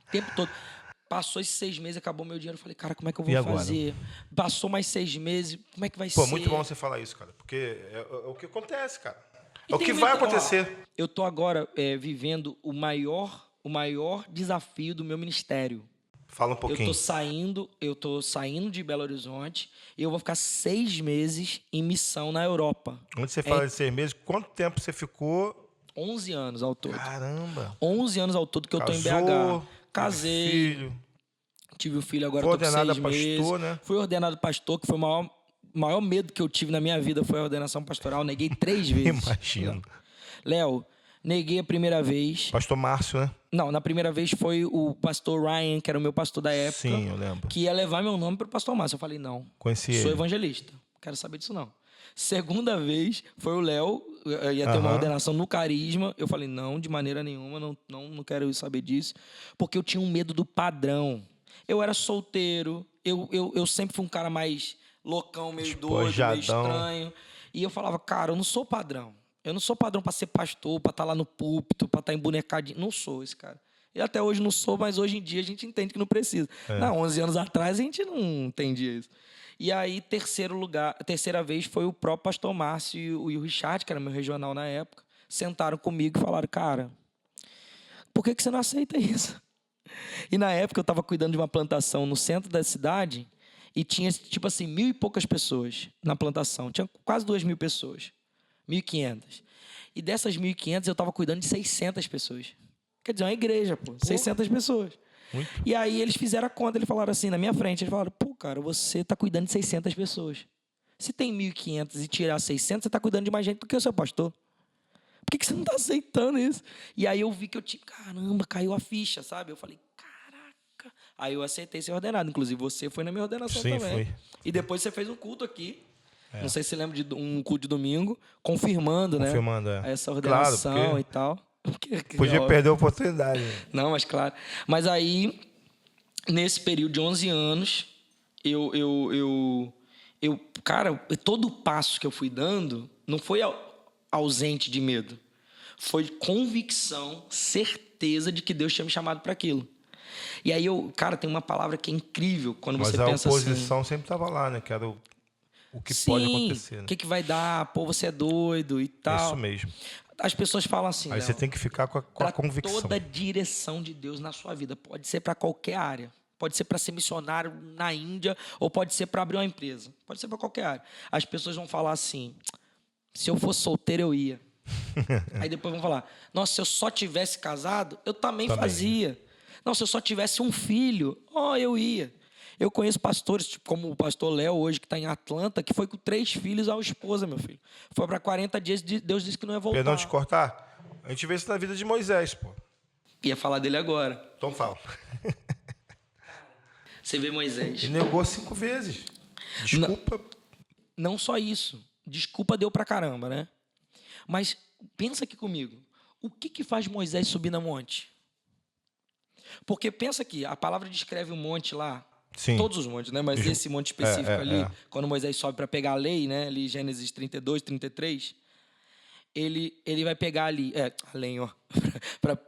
O tempo todo. Passou esses 6 meses, acabou meu dinheiro. Eu falei, cara, como é que eu E vou agora? fazer? Passou mais 6 meses, como é que vai Pô, ser? muito bom você falar isso, cara. Porque é o que acontece, cara. E É o tem que vai muito- ó, acontecer. eu tô agora vivendo o maior desafio do meu ministério. Fala um Eu pouquinho. tô saindo de Belo Horizonte e eu vou ficar 6 meses em missão na Europa. Onde você fala de 6 meses, quanto tempo você ficou? 11 anos ao todo. Caramba. 11 anos ao todo que eu tô em BH. Casou, Casei, filho. tive o filho agora, Foi tô com ordenado 6 a pastor, meses. né? Fui ordenado pastor, que foi o maior medo que eu tive na minha vida, foi a ordenação pastoral. Neguei 3 vezes. Imagino. Léo, neguei a primeira vez. Pastor Márcio, né? Não, na primeira vez foi o pastor Ryan, que era o meu pastor da época. Sim, eu lembro. Que ia levar meu nome para o pastor Márcio. Eu falei, não, Conheci sou ele. evangelista. Quero saber disso, não. Segunda vez foi o Léo, ia ter uma Aham. ordenação no Carisma. Eu falei, não, de maneira nenhuma, não quero saber disso. Porque eu tinha um medo do padrão. Eu era solteiro, eu sempre fui um cara mais loucão, meio doido, meio Despojadão. estranho. E eu falava, cara, eu não sou padrão. Eu não sou padrão para ser pastor, para estar lá no púlpito, para estar embonecadinho. Não sou esse cara. E até hoje não sou, mas hoje em dia a gente entende que não precisa. Não, 11 anos atrás a gente não entendia isso. E aí, terceira vez foi o próprio pastor Márcio e o Richard, que era meu regional na época, sentaram comigo e falaram, cara, por que você não aceita isso? E na época eu estava cuidando de uma plantação no centro da cidade e tinha, tipo assim, 1.000 e poucas pessoas na plantação. Tinha quase 2.000 pessoas. 1.500. E dessas 1.500 eu estava cuidando de 600 pessoas. Quer dizer, uma igreja, pô. 600 pessoas. Muito. E aí eles fizeram a conta, eles falaram assim, na minha frente, eles falaram, pô, cara, você está cuidando de 600 pessoas. Se tem 1.500 e tirar 600, você está cuidando de mais gente do que o seu pastor. Por que você não está aceitando isso? E aí eu vi que caramba, caiu a ficha, sabe? Eu falei, caraca. Aí eu aceitei ser ordenado. Inclusive, você foi na minha ordenação Sim, também. fui. E depois você fez um culto aqui. Não sei se você lembra de um culto de domingo, confirmando, né? Confirmando, Essa ordenação Claro, porque e tal. podia perder a oportunidade. Não, mas claro. Mas aí, nesse período de 11 anos, cara, todo o passo que eu fui dando não foi ausente de medo. Foi convicção, certeza de que Deus tinha me chamado para aquilo. E aí, cara, tem uma palavra que é incrível quando Mas você a pensa assim... oposição sempre estava lá, né? Que era o que Sim, pode acontecer. Né? O que vai dar? Pô, você é doido e É tal. isso mesmo. As pessoas falam assim, Aí Léo, você tem que ficar com a convicção. toda a direção de Deus na sua vida. Pode ser para qualquer área. Pode ser para ser missionário na Índia ou pode ser para abrir uma empresa. Pode ser para qualquer área. As pessoas vão falar assim, se eu fosse solteiro, eu ia. Aí depois vão falar, nossa, se eu só tivesse casado, eu também fazia. Não, se eu só tivesse um filho, eu ia. Eu conheço pastores, tipo, como o pastor Léo hoje, que está em Atlanta, que foi com 3 filhos à esposa, meu filho. Foi para 40 dias, Deus disse que não ia voltar. Perdão te cortar? A gente vê isso na vida de Moisés, pô. Ia falar dele agora. Então fala. Você vê Moisés. Ele negou 5 vezes. Desculpa. Não só isso. Desculpa deu pra caramba, né? Mas pensa aqui comigo. O que faz Moisés subir no monte? Porque pensa aqui, a palavra descreve um monte lá. Sim. Todos os montes, né? Mas esse monte específico ali, é. quando Moisés sobe para pegar a lei, né? Ali, Gênesis 32, 33, ele vai pegar ali, além, ó,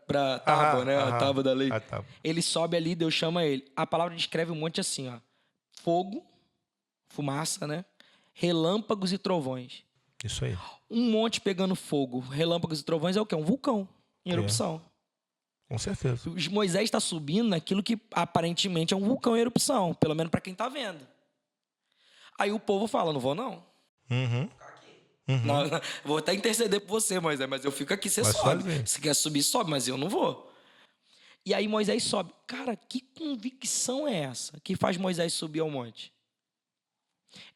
pra tábua, né? A tábua da lei. Tá. Ele sobe ali, Deus chama ele. A palavra descreve um monte assim, ó. Fogo, fumaça, né? Relâmpagos e trovões. Isso aí. Um monte pegando fogo, relâmpagos e trovões é o quê? Um vulcão em erupção. Com certeza. Moisés está subindo naquilo que aparentemente é um vulcão em erupção, pelo menos para quem está vendo. Aí o povo fala, não vou não. Uhum. Não, vou até interceder por você, Moisés, mas eu fico aqui, você sobe. Se quer subir, sobe, mas eu não vou. E aí Moisés sobe. Cara, que convicção é essa que faz Moisés subir ao monte?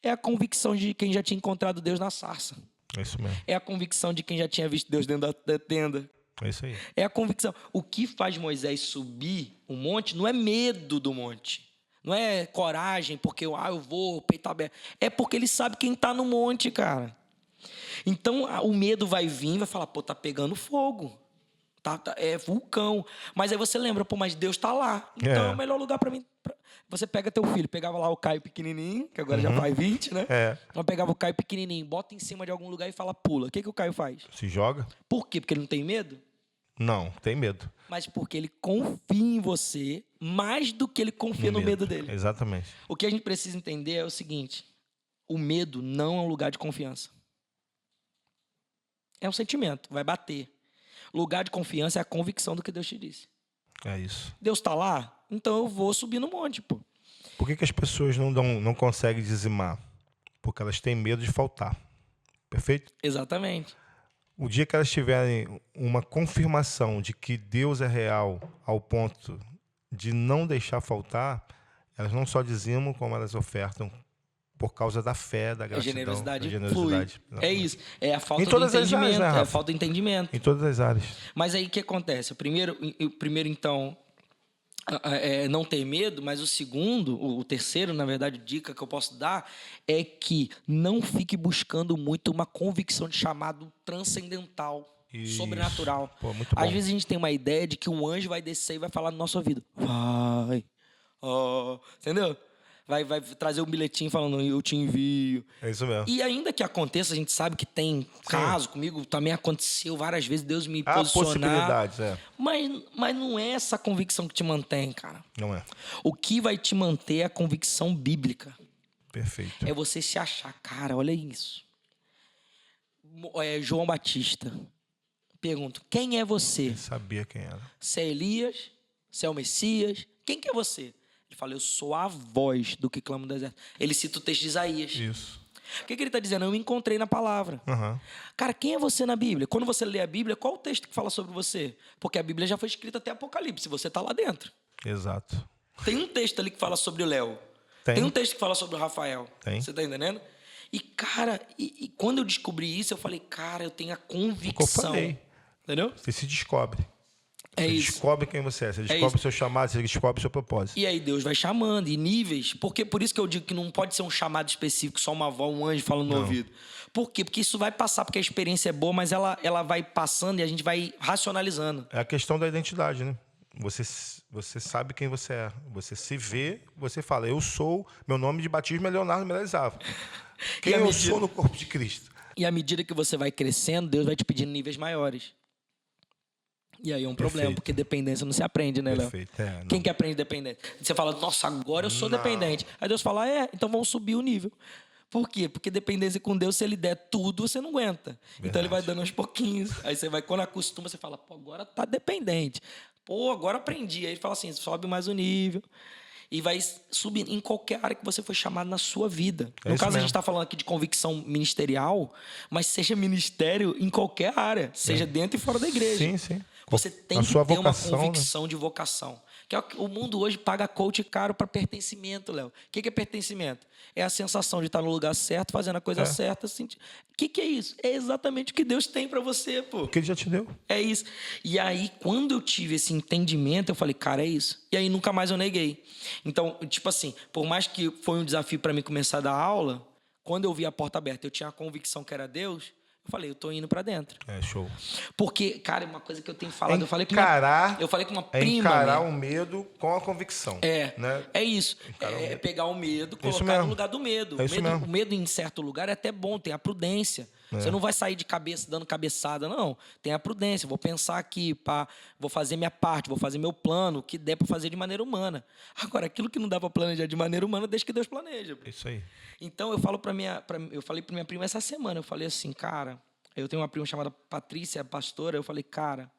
É a convicção de quem já tinha encontrado Deus na sarça. É isso mesmo. É a convicção de quem já tinha visto Deus dentro da tenda. É isso aí. É a convicção. O que faz Moisés subir o monte não é medo do monte. Não é coragem, porque eu vou, peito aberto. É porque ele sabe quem está no monte, cara. Então, o medo vai vir e vai falar, pô, tá pegando fogo. É vulcão. Mas aí você lembra, pô, mas Deus está lá. Então é o melhor lugar para mim. Você pega teu filho, pegava lá o Caio pequenininho, que agora já faz 20, né? Então pegava o Caio pequenininho, bota em cima de algum lugar e fala, pula. O que o Caio faz? Se joga. Por quê? Porque ele não tem medo? Não, tem medo. Mas porque ele confia em você mais do que ele confia no medo dele. Exatamente. O que a gente precisa entender é o seguinte: o medo não é um lugar de confiança. É um sentimento, vai bater. Lugar de confiança é a convicção do que Deus te disse. É isso. Deus está lá, então eu vou subir no monte, pô. Por que as pessoas não conseguem dizimar? Porque elas têm medo de faltar. Perfeito? Exatamente. O dia que elas tiverem uma confirmação de que Deus é real ao ponto de não deixar faltar, elas não só dizimam, como elas ofertam por causa da fé, da gratidão, generosidade da generosidade. flui. É isso. É a falta Em todas de as áreas, entendimento. né, É a Rafa? falta de entendimento. Em todas as áreas. Mas aí o que acontece? O primeiro então, não ter medo, mas o terceiro, na verdade, dica que eu posso dar é que não fique buscando muito uma convicção de chamado transcendental, sobrenatural. Pô, muito bom. Às vezes a gente tem uma ideia de que um anjo vai descer e vai falar no nosso ouvido. Vai. Entendeu? Vai trazer um bilhetinho falando, eu te envio. É isso mesmo. E ainda que aconteça, a gente sabe que tem caso comigo, também aconteceu várias vezes, Deus me Há posicionar. possibilidades, Mas não é essa convicção que te mantém, cara. Não é. O que vai te manter é a convicção bíblica. Perfeito. É você se achar, cara, olha isso. João Batista. Pergunto, quem é você? Ele sabia quem era. Se é Elias? Se é o Messias? Quem que é você? Ele fala, eu sou a voz do que clama no deserto. Ele cita o texto de Isaías. Isso. O que ele está dizendo? Eu me encontrei na palavra. Uhum. Cara, quem é você na Bíblia? Quando você lê a Bíblia, qual o texto que fala sobre você? Porque a Bíblia já foi escrita até Apocalipse, você está lá dentro. Exato. Tem um texto ali que fala sobre o Léo. Tem um texto que fala sobre o Rafael. Tem. Você está entendendo? E, cara, quando eu descobri isso, eu falei, cara, eu tenho a convicção. Eu falei. Entendeu? Você se descobre. É Você isso. descobre quem você é. Você descobre o seu chamado, você descobre o seu propósito. E aí Deus vai chamando, e níveis. Porque por isso que eu digo que não pode ser um chamado específico, só uma voz, um anjo falando no ouvido. Por quê? Porque isso vai passar, porque a experiência é boa, mas ela vai passando e a gente vai racionalizando. É a questão da identidade, né? Você sabe quem você é. Você se vê, você fala, eu sou, meu nome de batismo é Leonardo Melezava. Quem eu sou no corpo de Cristo. E à medida que você vai crescendo, Deus vai te pedindo níveis maiores. E aí é um problema, porque dependência não se aprende, né, Léo? Perfeito. Quem que aprende dependente? Você fala, nossa, agora eu sou dependente. Aí Deus fala, então vamos subir o nível. Por quê? Porque dependência com Deus, se ele der tudo, você não aguenta. Verdade. Então ele vai dando aos pouquinhos. Aí você vai, quando acostuma, você fala, pô, agora tá dependente. Pô, agora aprendi. Aí ele fala assim, sobe mais o nível. E vai subir em qualquer área que você foi chamado na sua vida. No caso, a gente está falando aqui de convicção ministerial, mas seja ministério em qualquer área, seja dentro e fora da igreja. Sim, sim. Você tem que ter uma convicção de vocação. Que o mundo hoje paga coach caro para pertencimento, Léo. O que é pertencimento? É a sensação de estar no lugar certo, fazendo a coisa certa. O que é isso? É exatamente o que Deus tem para você, pô. O que ele já te deu. É isso. E aí, quando eu tive esse entendimento, eu falei, cara, é isso. E aí, nunca mais eu neguei. Então, tipo assim, por mais que foi um desafio para mim começar a dar aula, quando eu vi a porta aberta, eu tinha a convicção que era Deus, Eu falei, eu tô indo pra dentro. É, show. Porque, cara, uma coisa que eu tenho falado, eu falei com uma É prima encarar minha. o medo com a convicção. Né? É isso. Encarar o É medo. pegar o medo, Isso colocar mesmo. no lugar do medo. É isso mesmo. O medo em certo lugar é até bom, tem a prudência. Você não vai sair de cabeça dando cabeçada, não. Tem a prudência. Vou pensar aqui, pá, vou fazer minha parte, vou fazer meu plano, o que der para fazer de maneira humana. Agora, aquilo que não dá para planejar de maneira humana, deixa que Deus planeja. Isso aí. Então, eu falei para minha prima essa semana, eu falei assim, cara, eu tenho uma prima chamada Patrícia, pastora, eu falei, cara,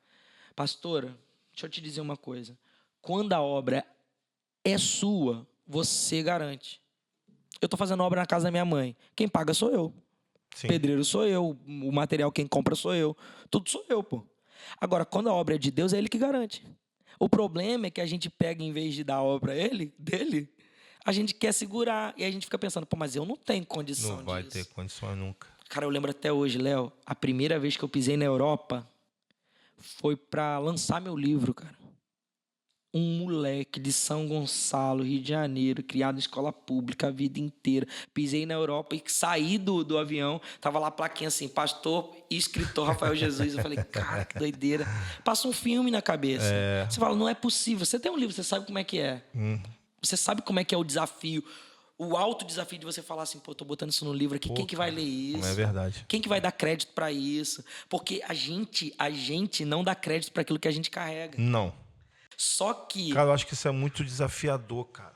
pastora, deixa eu te dizer uma coisa. Quando a obra é sua, você garante. Eu estou fazendo obra na casa da minha mãe. Quem paga sou eu. Sim. Pedreiro sou eu. O material quem compra sou eu. Tudo sou eu, pô. Agora, quando a obra é de Deus, é Ele que garante. O problema é que a gente pega, em vez de dar a obra dele, a gente quer segurar. E a gente fica pensando, pô, mas eu não tenho condição disso. Não vai ter condições nunca. Cara, eu lembro até hoje, Léo, a primeira vez que eu pisei na Europa foi para lançar meu livro, cara. Um moleque de São Gonçalo, Rio de Janeiro, criado em escola pública a vida inteira. Pisei na Europa e saí do avião. Tava lá a plaquinha assim, pastor e escritor Rafael Jesus. Eu falei, cara, que doideira. Passa um filme na cabeça. Você fala, não é possível. Você tem um livro, você sabe como é que é. Você sabe como é que é o desafio. O alto desafio de você falar assim, pô, tô botando isso no livro aqui, quem que vai ler isso? Não é verdade. Quem que vai dar crédito para isso? Porque a gente não dá crédito para aquilo que a gente carrega. Não. Só que... Cara, eu acho que isso é muito desafiador, cara.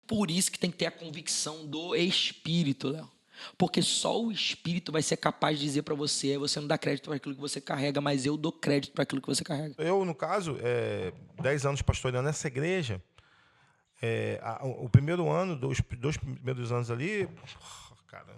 Por isso que tem que ter a convicção do Espírito, Léo. Porque só o Espírito vai ser capaz de dizer para você não dá crédito para aquilo que você carrega, mas eu dou crédito para aquilo que você carrega. Eu, no caso, 10 anos pastoreando nessa igreja, o primeiro ano, dois primeiros anos ali, cara,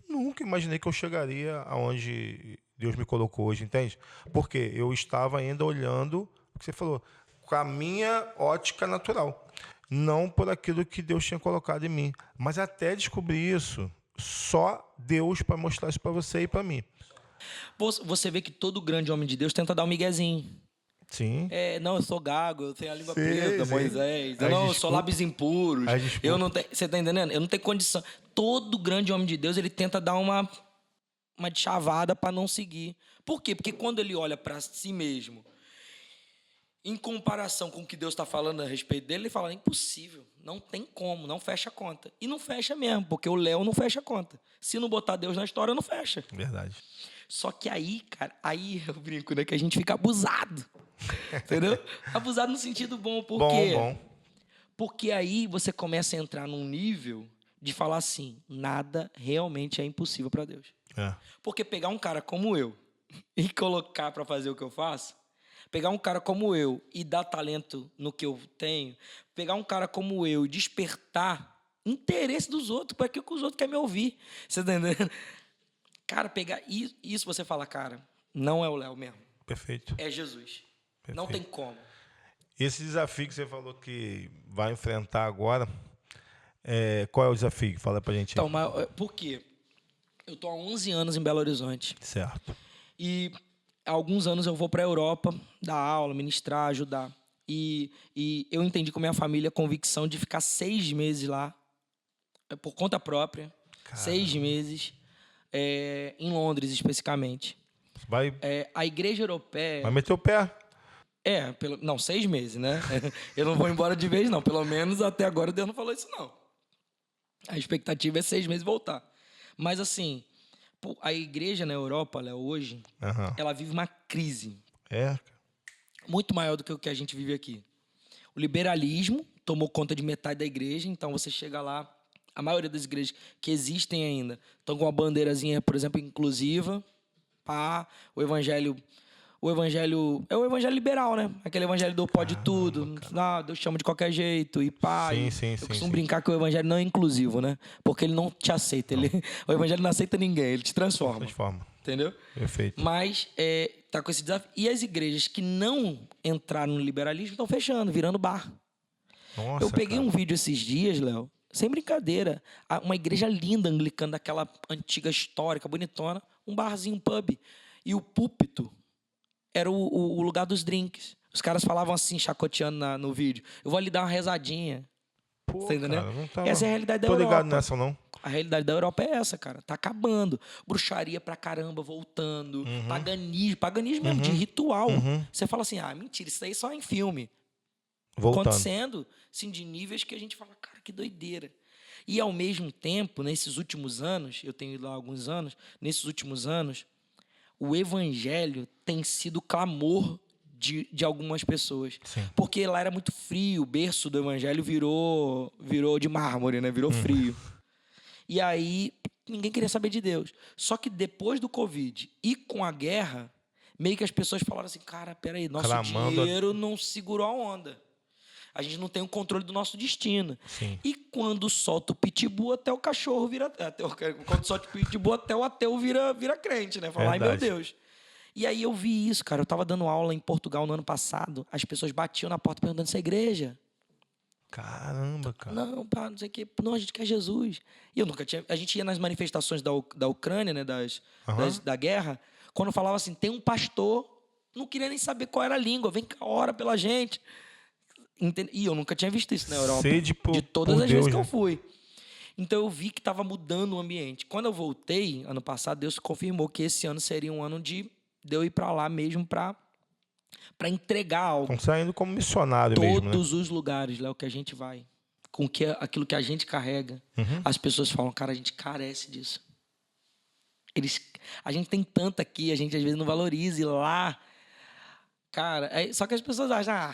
nunca imaginei que eu chegaria aonde Deus me colocou hoje, entende? Porque eu estava ainda olhando o que você falou, com a minha ótica natural, não por aquilo que Deus tinha colocado em mim. Mas até descobrir isso, só Deus para mostrar isso para você e para mim. Você vê que todo grande homem de Deus tenta dar um miguezinho. Sim. Não, eu sou gago, eu tenho a língua preta, Moisés. Eu sou lábios impuros. Eu não tenho, você tá entendendo? Eu não tenho condição. Todo grande homem de Deus, ele tenta dar uma de chavada para não seguir. Por quê? Porque quando ele olha para si mesmo, em comparação com o que Deus está falando a respeito dele, ele fala, é impossível, não tem como, não fecha a conta. E não fecha mesmo, porque o Léo não fecha a conta. Se não botar Deus na história, não fecha. Verdade. Só que aí, cara, eu brinco, né, que a gente fica abusado. Entendeu? Abusado no sentido bom, por quê? Bom. Porque aí você começa a entrar num nível de falar assim, nada realmente é impossível para Deus. Porque pegar um cara como eu e colocar para fazer o que eu faço, pegar um cara como eu e dar talento no que eu tenho, pegar um cara como eu e despertar interesse dos outros para aquilo que os outros querem me ouvir. Você tá entendendo? Cara, pegar isso você fala, cara, não é o Léo mesmo. Perfeito. É Jesus. Perfeito. Não tem como. Esse desafio que você falou que vai enfrentar agora, qual é o desafio? Fala pra gente. Então, mas por quê? Eu tô há 11 anos em Belo Horizonte. Certo. E há alguns anos eu vou para a Europa dar aula, ministrar, ajudar. E eu entendi com a minha família a convicção de ficar 6 meses lá, por conta própria. Caramba. 6 meses, em Londres especificamente. Vai, a igreja europeia... Vai meter o pé. 6 meses, né? Eu não vou embora de vez, não. Pelo menos até agora Deus não falou isso, não. A expectativa é 6 meses voltar. Mas assim... A igreja na Europa, Léo, hoje, ela vive uma crise. Muito maior do que o que a gente vive aqui. O liberalismo tomou conta de metade da igreja, então você chega lá, a maioria das igrejas que existem ainda estão com uma bandeirazinha, por exemplo, inclusiva. O evangelho é o evangelho liberal, né? Aquele evangelho do pode tudo, Deus chama de qualquer jeito, e pá. Eu costumo brincar que o evangelho não é inclusivo, né? Porque ele não te aceita. O evangelho não aceita ninguém, ele te transforma. Entendeu? Perfeito. Mas tá com esse desafio. E as igrejas que não entraram no liberalismo estão fechando, virando bar. Nossa, eu peguei um vídeo esses dias, Léo, sem brincadeira. Uma igreja linda, anglicana, daquela antiga histórica, bonitona, um barzinho, um pub. E o púlpito era o lugar dos drinks. Os caras falavam assim, chacoteando no vídeo. Eu vou ali dar uma rezadinha. Pô, você entendeu? Cara, não tá... Essa é a realidade da Tô Europa. ligado nessa, não. A realidade da Europa é essa, cara. Tá acabando. Bruxaria pra caramba voltando. Paganismo mesmo, de ritual. Você fala assim, mentira, isso aí só em filme. Voltando. Acontecendo, assim, de níveis que a gente fala, cara, que doideira. E, ao mesmo tempo, nesses últimos anos, eu tenho ido lá há alguns anos, nesses últimos anos, o evangelho tem sido clamor de algumas pessoas. Sim. Porque lá era muito frio, o berço do evangelho virou de mármore, né? Virou frio. E aí, ninguém queria saber de Deus. Só que depois do Covid e com a guerra, meio que as pessoas falaram assim, cara, peraí, nosso dinheiro não segurou a onda. A gente não tem o controle do nosso destino. Sim. E quando solta o pitbull, até o cachorro vira... Quando solta o pitbull, até o ateu vira crente, né? Fala, ai, meu Deus. E aí eu vi isso, cara. Eu estava dando aula em Portugal no ano passado. As pessoas batiam na porta perguntando se é igreja. Caramba, cara. Não, pá, não sei o quê. Não, a gente quer Jesus. E eu nunca tinha... A gente ia nas manifestações da Ucrânia, né? Da guerra. Quando falava assim, tem um pastor... Não queria nem saber qual era a língua. Vem cá, ora pela gente. E eu nunca tinha visto isso na Europa. De todas as vezes que eu fui. Então eu vi que estava mudando o ambiente. Quando eu voltei, ano passado, Deus confirmou que esse ano seria um ano de eu ir para lá mesmo para entregar algo. Estão saindo como missionário mesmo, né? Todos os lugares, Léo, que a gente vai, com aquilo que a gente carrega, as pessoas falam, cara, a gente carece disso. A gente tem tanto aqui, a gente às vezes não valoriza, e lá... Cara, só que as pessoas acham,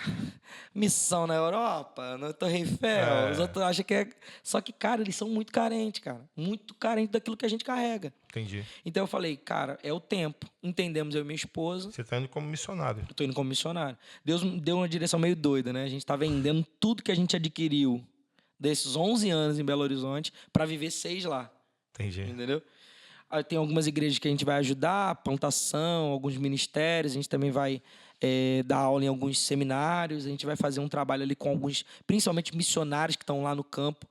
missão na Europa, na Torre Eiffel, os outros acham que é... Só que, cara, eles são muito carentes, cara. Muito carentes daquilo que a gente carrega. Entendi. Então eu falei, cara, é o tempo. Entendemos, eu e minha esposa. Você está indo como missionário. Eu estou indo como missionário. Deus me deu uma direção meio doida, né? A gente está vendendo tudo que a gente adquiriu desses 11 anos em Belo Horizonte para viver 6 lá. Entendi. Entendeu? Aí tem algumas igrejas que a gente vai ajudar, plantação, alguns ministérios, a gente também vai... dar aula em alguns seminários, a gente vai fazer um trabalho ali com alguns, principalmente missionários que estão lá no campo.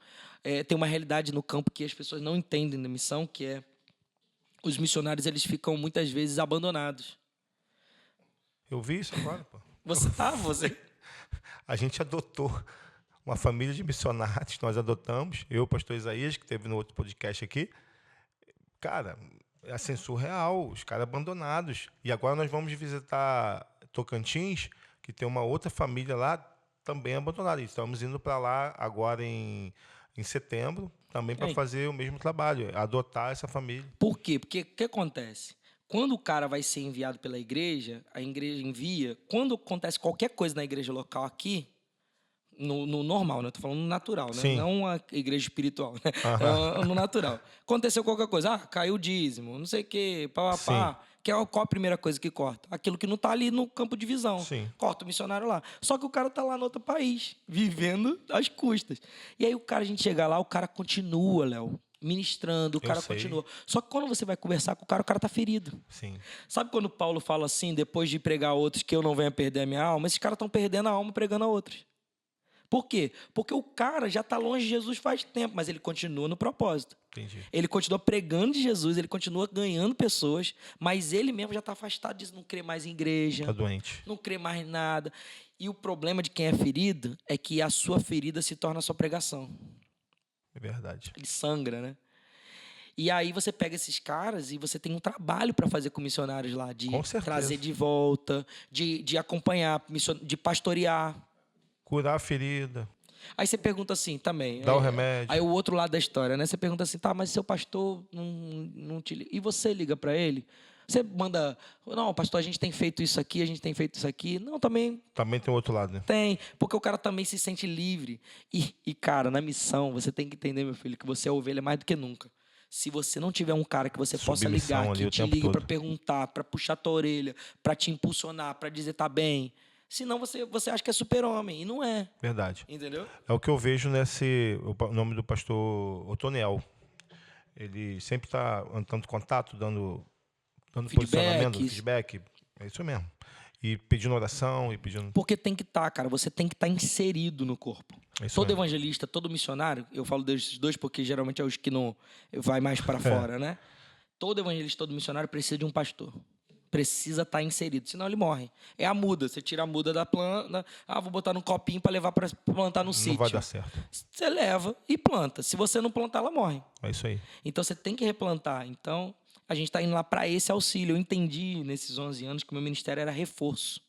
Tem uma realidade no campo que as pessoas não entendem da missão, que é os missionários, eles ficam muitas vezes abandonados. Eu vi isso agora, pô. Você? A gente adotou uma família de missionários, nós adotamos, eu, o pastor Isaías, que teve no outro podcast aqui. Cara, é assim, surreal, os caras abandonados. E agora nós vamos visitar Tocantins, que tem uma outra família lá também abandonada. E estamos indo para lá agora em setembro, também para fazer o mesmo trabalho, adotar essa família. Por quê? Porque o que acontece? Quando o cara vai ser enviado pela igreja, a igreja envia. Quando acontece qualquer coisa na igreja local aqui, no normal, né? Estou falando no natural, né? Sim. Não a igreja espiritual, né? No natural. Aconteceu qualquer coisa, caiu o dízimo, não sei o quê, pá. Qual a primeira coisa que corta? Aquilo que não está ali no campo de visão. Sim. Corta o missionário lá. Só que o cara está lá no outro país, vivendo às custas. E aí a gente chega lá, o cara continua, Léo, ministrando, o cara continua. Só que quando você vai conversar com o cara está ferido. Sim. Sabe quando Paulo fala assim, depois de pregar a outros, que eu não venha perder a minha alma? Esses caras estão perdendo a alma pregando a outros. Por quê? Porque o cara já está longe de Jesus faz tempo, mas ele continua no propósito. Entendi. Ele continua pregando de Jesus, ele continua ganhando pessoas, mas ele mesmo já está afastado disso, não crê mais em igreja. Está doente. Não crê mais em nada. E o problema de quem é ferido é que a sua ferida se torna a sua pregação. É verdade. Ele sangra, né? E aí você pega esses caras e você tem um trabalho para fazer com missionários lá, de trazer de volta, de acompanhar, de pastorear. Curar a ferida. Aí você pergunta assim também. Dá o remédio. Aí o outro lado da história, né? Você pergunta assim, mas seu pastor não te liga. E você liga para ele? Você manda, não, pastor, a gente tem feito isso aqui, a gente tem feito isso aqui. Não, também... Também tem outro lado, né? Tem, porque o cara também se sente livre. E cara, na missão, você tem que entender, meu filho, que você é ovelha mais do que nunca. Se você não tiver um cara que você possa ligar, que te ligue para perguntar, para puxar a tua orelha, para te impulsionar, para dizer tá bem... Senão você acha que é super-homem, e não é. Verdade. Entendeu? É o que eu vejo o nome do pastor Otoniel. Ele sempre está entrando em contato, dando posicionamento, feedback. É isso mesmo. E pedindo oração, e pedindo... Porque tem que estar, cara. Você tem que estar inserido no corpo. Todo evangelista, todo missionário, eu falo desses dois porque geralmente é os que não vai mais para fora, né? Todo evangelista, todo missionário precisa de um pastor. precisa estar inserido, senão ele morre. É a muda, você tira a muda da planta, vou botar num copinho para levar para plantar no sítio. Não vai dar certo. Você leva e planta. Se você não plantar, ela morre. É isso aí. Então, você tem que replantar. Então, a gente está indo lá para esse auxílio. Eu entendi, nesses 11 anos, que o meu ministério era reforço.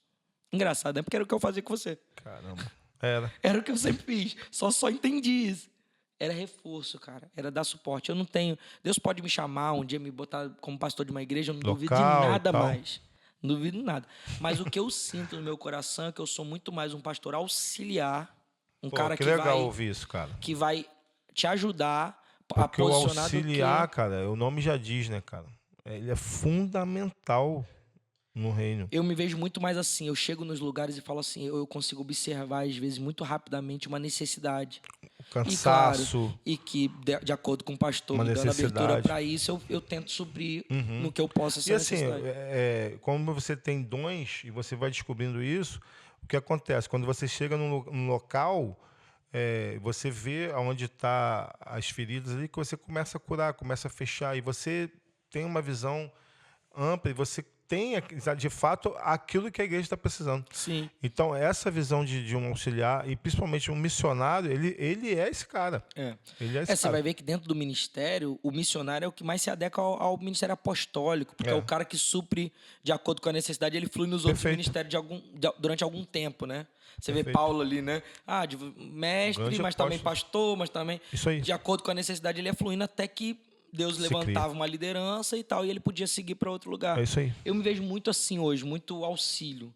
Engraçado, né? Porque era o que eu fazia com você. Caramba. Era. Era o que eu sempre fiz. Só entendi isso. Era reforço, cara. Era dar suporte. Eu não tenho... Deus pode me chamar um dia, me botar como pastor de uma igreja, eu não duvido de nada mais. Não duvido de nada. Mas o que eu sinto no meu coração é que eu sou muito mais um pastor auxiliar. Um cara que legal vai... ouvir isso, cara. Que vai te ajudar a Porque o posicionar auxiliar, cara, o nome já diz, né, cara? Ele é fundamental no reino. Eu me vejo muito mais assim. Eu chego nos lugares e falo assim, eu consigo observar, às vezes, muito rapidamente uma necessidade. O cansaço. E, claro, e que, de acordo com o pastor me dando abertura para isso, eu tento suprir no que eu possa ser necessidade. E assim, como você tem dons e você vai descobrindo isso, o que acontece? Quando você chega num local, você vê onde estão as feridas ali, que você começa a curar, começa a fechar, e você tem uma visão ampla e você tem, de fato, aquilo que a igreja está precisando. Sim. Então, essa visão de um auxiliar, e principalmente um missionário, ele é esse cara. Ele é esse cara. Você vai ver que dentro do ministério, o missionário é o que mais se adequa ao ministério apostólico, porque é o cara que supre de acordo com a necessidade, ele flui nos outros ministérios durante algum tempo, né? Você vê Paulo ali, né? De mestre, mas também pastor, mas também... Isso aí. De acordo com a necessidade, ele ia fluindo até que Deus levantava uma liderança e tal, e ele podia seguir para outro lugar. É isso aí. Eu me vejo muito assim hoje, muito auxílio.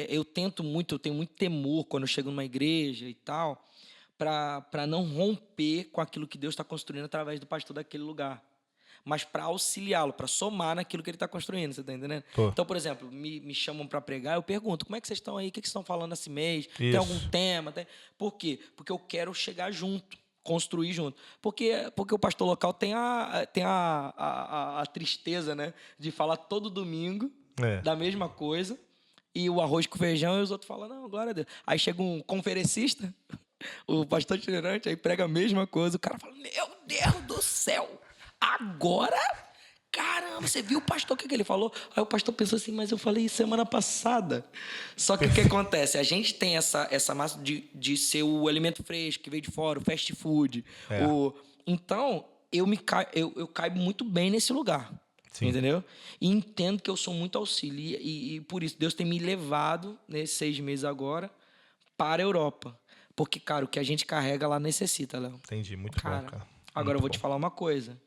Eu tenho muito temor quando eu chego numa igreja e tal, para não romper com aquilo que Deus está construindo através do pastor daquele lugar, mas para auxiliá-lo, para somar naquilo que ele está construindo, você está entendendo? Então, por exemplo, me chamam para pregar, eu pergunto, como é que vocês estão aí? O que vocês estão falando esse mês? Isso. Tem algum tema? Por quê? Porque eu quero chegar junto, construir junto. Porque o pastor local tem a tristeza, né, de falar todo domingo da mesma coisa, e o arroz com feijão, e os outros falam, não, glória a Deus. Aí chega um conferencista, o pastor itinerante, aí prega a mesma coisa, o cara fala, meu Deus do céu, agora... Caramba, você viu o pastor, o que ele falou? Aí o pastor pensou assim, mas eu falei semana passada. Só que o que acontece? A gente tem essa massa de ser o alimento fresco que veio de fora, o fast food. Então, eu caibo muito bem nesse lugar. Sim. Entendeu? E entendo que eu sou muito auxílio. E por isso, Deus tem me levado, nesses 6 meses agora, para a Europa. Porque, cara, o que a gente carrega lá necessita, Léo. Entendi, muito bom, cara. Agora eu vou te falar uma coisa.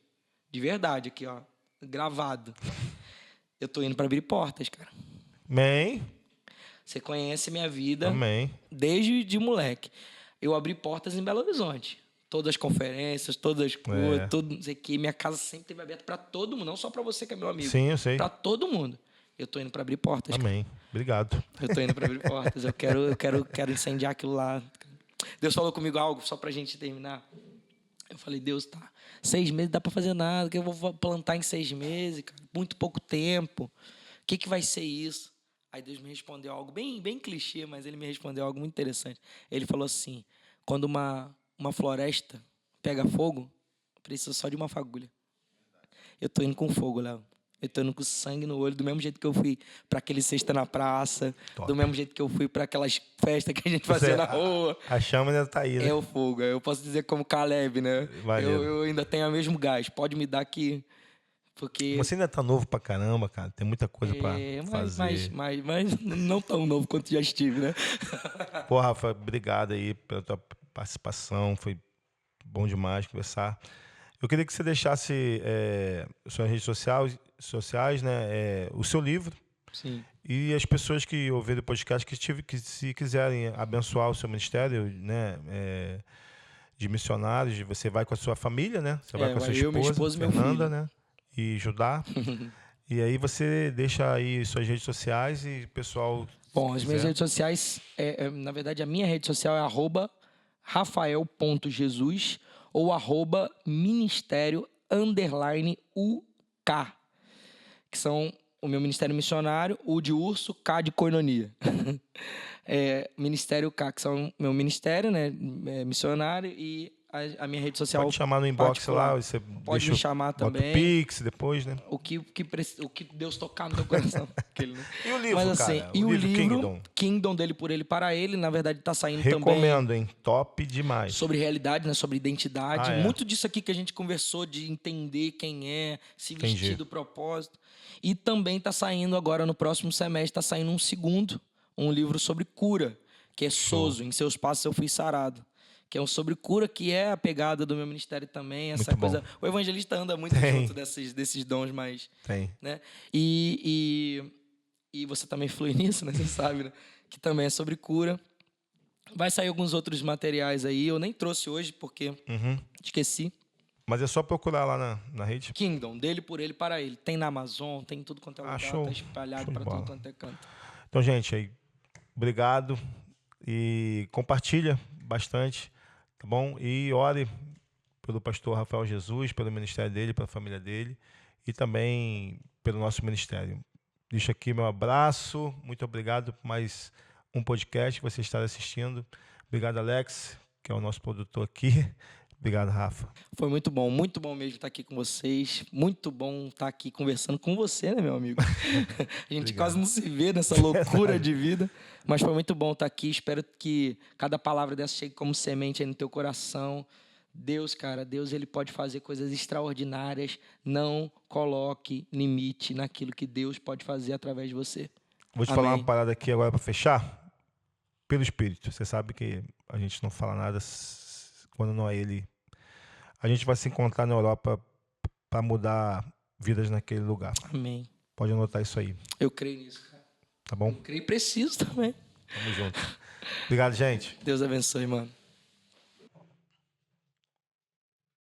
De verdade, aqui, ó. Gravado. Eu tô indo para abrir portas, cara. Amém. Você conhece minha vida. Amém. Desde de moleque. Eu abri portas em Belo Horizonte. Todas as conferências, todas as coisas, tudo, não sei o quê. Minha casa sempre esteve aberta para todo mundo, não só para você que é meu amigo. Sim, eu sei. Para todo mundo. Eu tô indo para abrir portas. Amém. Cara. Obrigado. Eu tô indo para abrir portas. Eu quero incendiar aquilo lá. Deus falou comigo algo só pra gente terminar. Eu falei, Deus, 6 meses dá para fazer nada, que eu vou plantar em 6 meses, cara, muito pouco tempo. O que vai ser isso? Aí Deus me respondeu algo bem clichê, mas ele me respondeu algo muito interessante. Ele falou assim, quando uma floresta pega fogo, precisa só de uma fagulha. Eu tô indo com fogo, Léo. Eu tô indo com sangue no olho, do mesmo jeito que eu fui para aquele cesta na praça, do mesmo jeito que eu fui para aquelas festas que a gente fazia na rua. A chama ainda tá aí, né? É o fogo. Eu posso dizer como Caleb, né? Eu ainda tenho o mesmo gás. Pode me dar aqui, porque... Você ainda tá novo pra caramba, cara. Tem muita coisa pra fazer. Mas não tão novo quanto já estive, né? Pô, Rafa, obrigado aí pela tua participação. Foi bom demais conversar. Eu queria que você deixasse suas redes sociais, né, o seu livro. Sim. E as pessoas que ouvirem o podcast, que se quiserem abençoar o seu ministério, né, de missionários, você vai com a sua família, né? Você vai com a sua esposa, Fernanda, né? E Judá. E aí você deixa aí suas redes sociais e o pessoal... Bom, as minhas redes sociais, na verdade, a minha rede social é @rafael.jesus ou @ministério_UK, que são o meu ministério missionário, o de urso, K de coinonia. Ministério K, que são meu ministério, né, missionário, e a minha rede social. Pode chamar no inbox particular. lá, você Pode me chamar bota também. o Pix depois, né? O que Deus tocar no teu coração. Aquele, né? E o livro, Mas, assim, cara? E o livro Kingdom, dele, por ele, para ele, na verdade, está saindo Recomendo, também. hein? Top demais. Sobre realidade, né? Sobre identidade. Ah, é. Muito disso aqui que a gente conversou, de entender quem é, se vestir Entendi. do propósito. E também está saindo agora, no próximo semestre, está saindo um livro sobre cura, que é Sozo, Em Seus Passos Eu Fui Sarado. Que é um sobre cura, que é a pegada do meu ministério também. Essa Muito coisa. bom. O evangelista anda muito junto desses dons mais. Tem. Né? E você também flui nisso, né? Você sabe, né? Que também é sobre cura. Vai sair alguns outros materiais aí. Eu nem trouxe hoje, porque esqueci. Mas é só procurar lá na rede. Kingdom, dele, por ele, para ele. Tem na Amazon, tem em tudo quanto é lugar. Show. Tá espalhado Show de para bola. tudo quanto é canto. Então, gente, aí, obrigado. E compartilha bastante, tá bom? E ore pelo pastor Rafael Jesus, pelo ministério dele, pela família dele e também pelo nosso ministério. Deixo aqui meu abraço. Muito obrigado por mais um podcast que você está assistindo. Obrigado, Alex, que é o nosso produtor aqui. Obrigado, Rafa. Foi muito bom mesmo estar aqui com vocês. Muito bom estar aqui conversando com você, né, meu amigo? A gente quase não se vê nessa loucura de vida, mas foi muito bom estar aqui. Espero que cada palavra dessa chegue como semente aí no teu coração. Deus, cara, Deus, ele pode fazer coisas extraordinárias. Não coloque limite naquilo que Deus pode fazer através de você. Vou te Amém. falar uma parada aqui agora para fechar. Pelo Espírito. Você sabe que a gente não fala nada quando não é Ele. A gente vai se encontrar na Europa para mudar vidas naquele lugar. Amém. Pode anotar isso aí. Eu creio nisso, cara. Tá bom? Eu creio e preciso também. Tamo junto. Obrigado, gente. Deus abençoe, mano.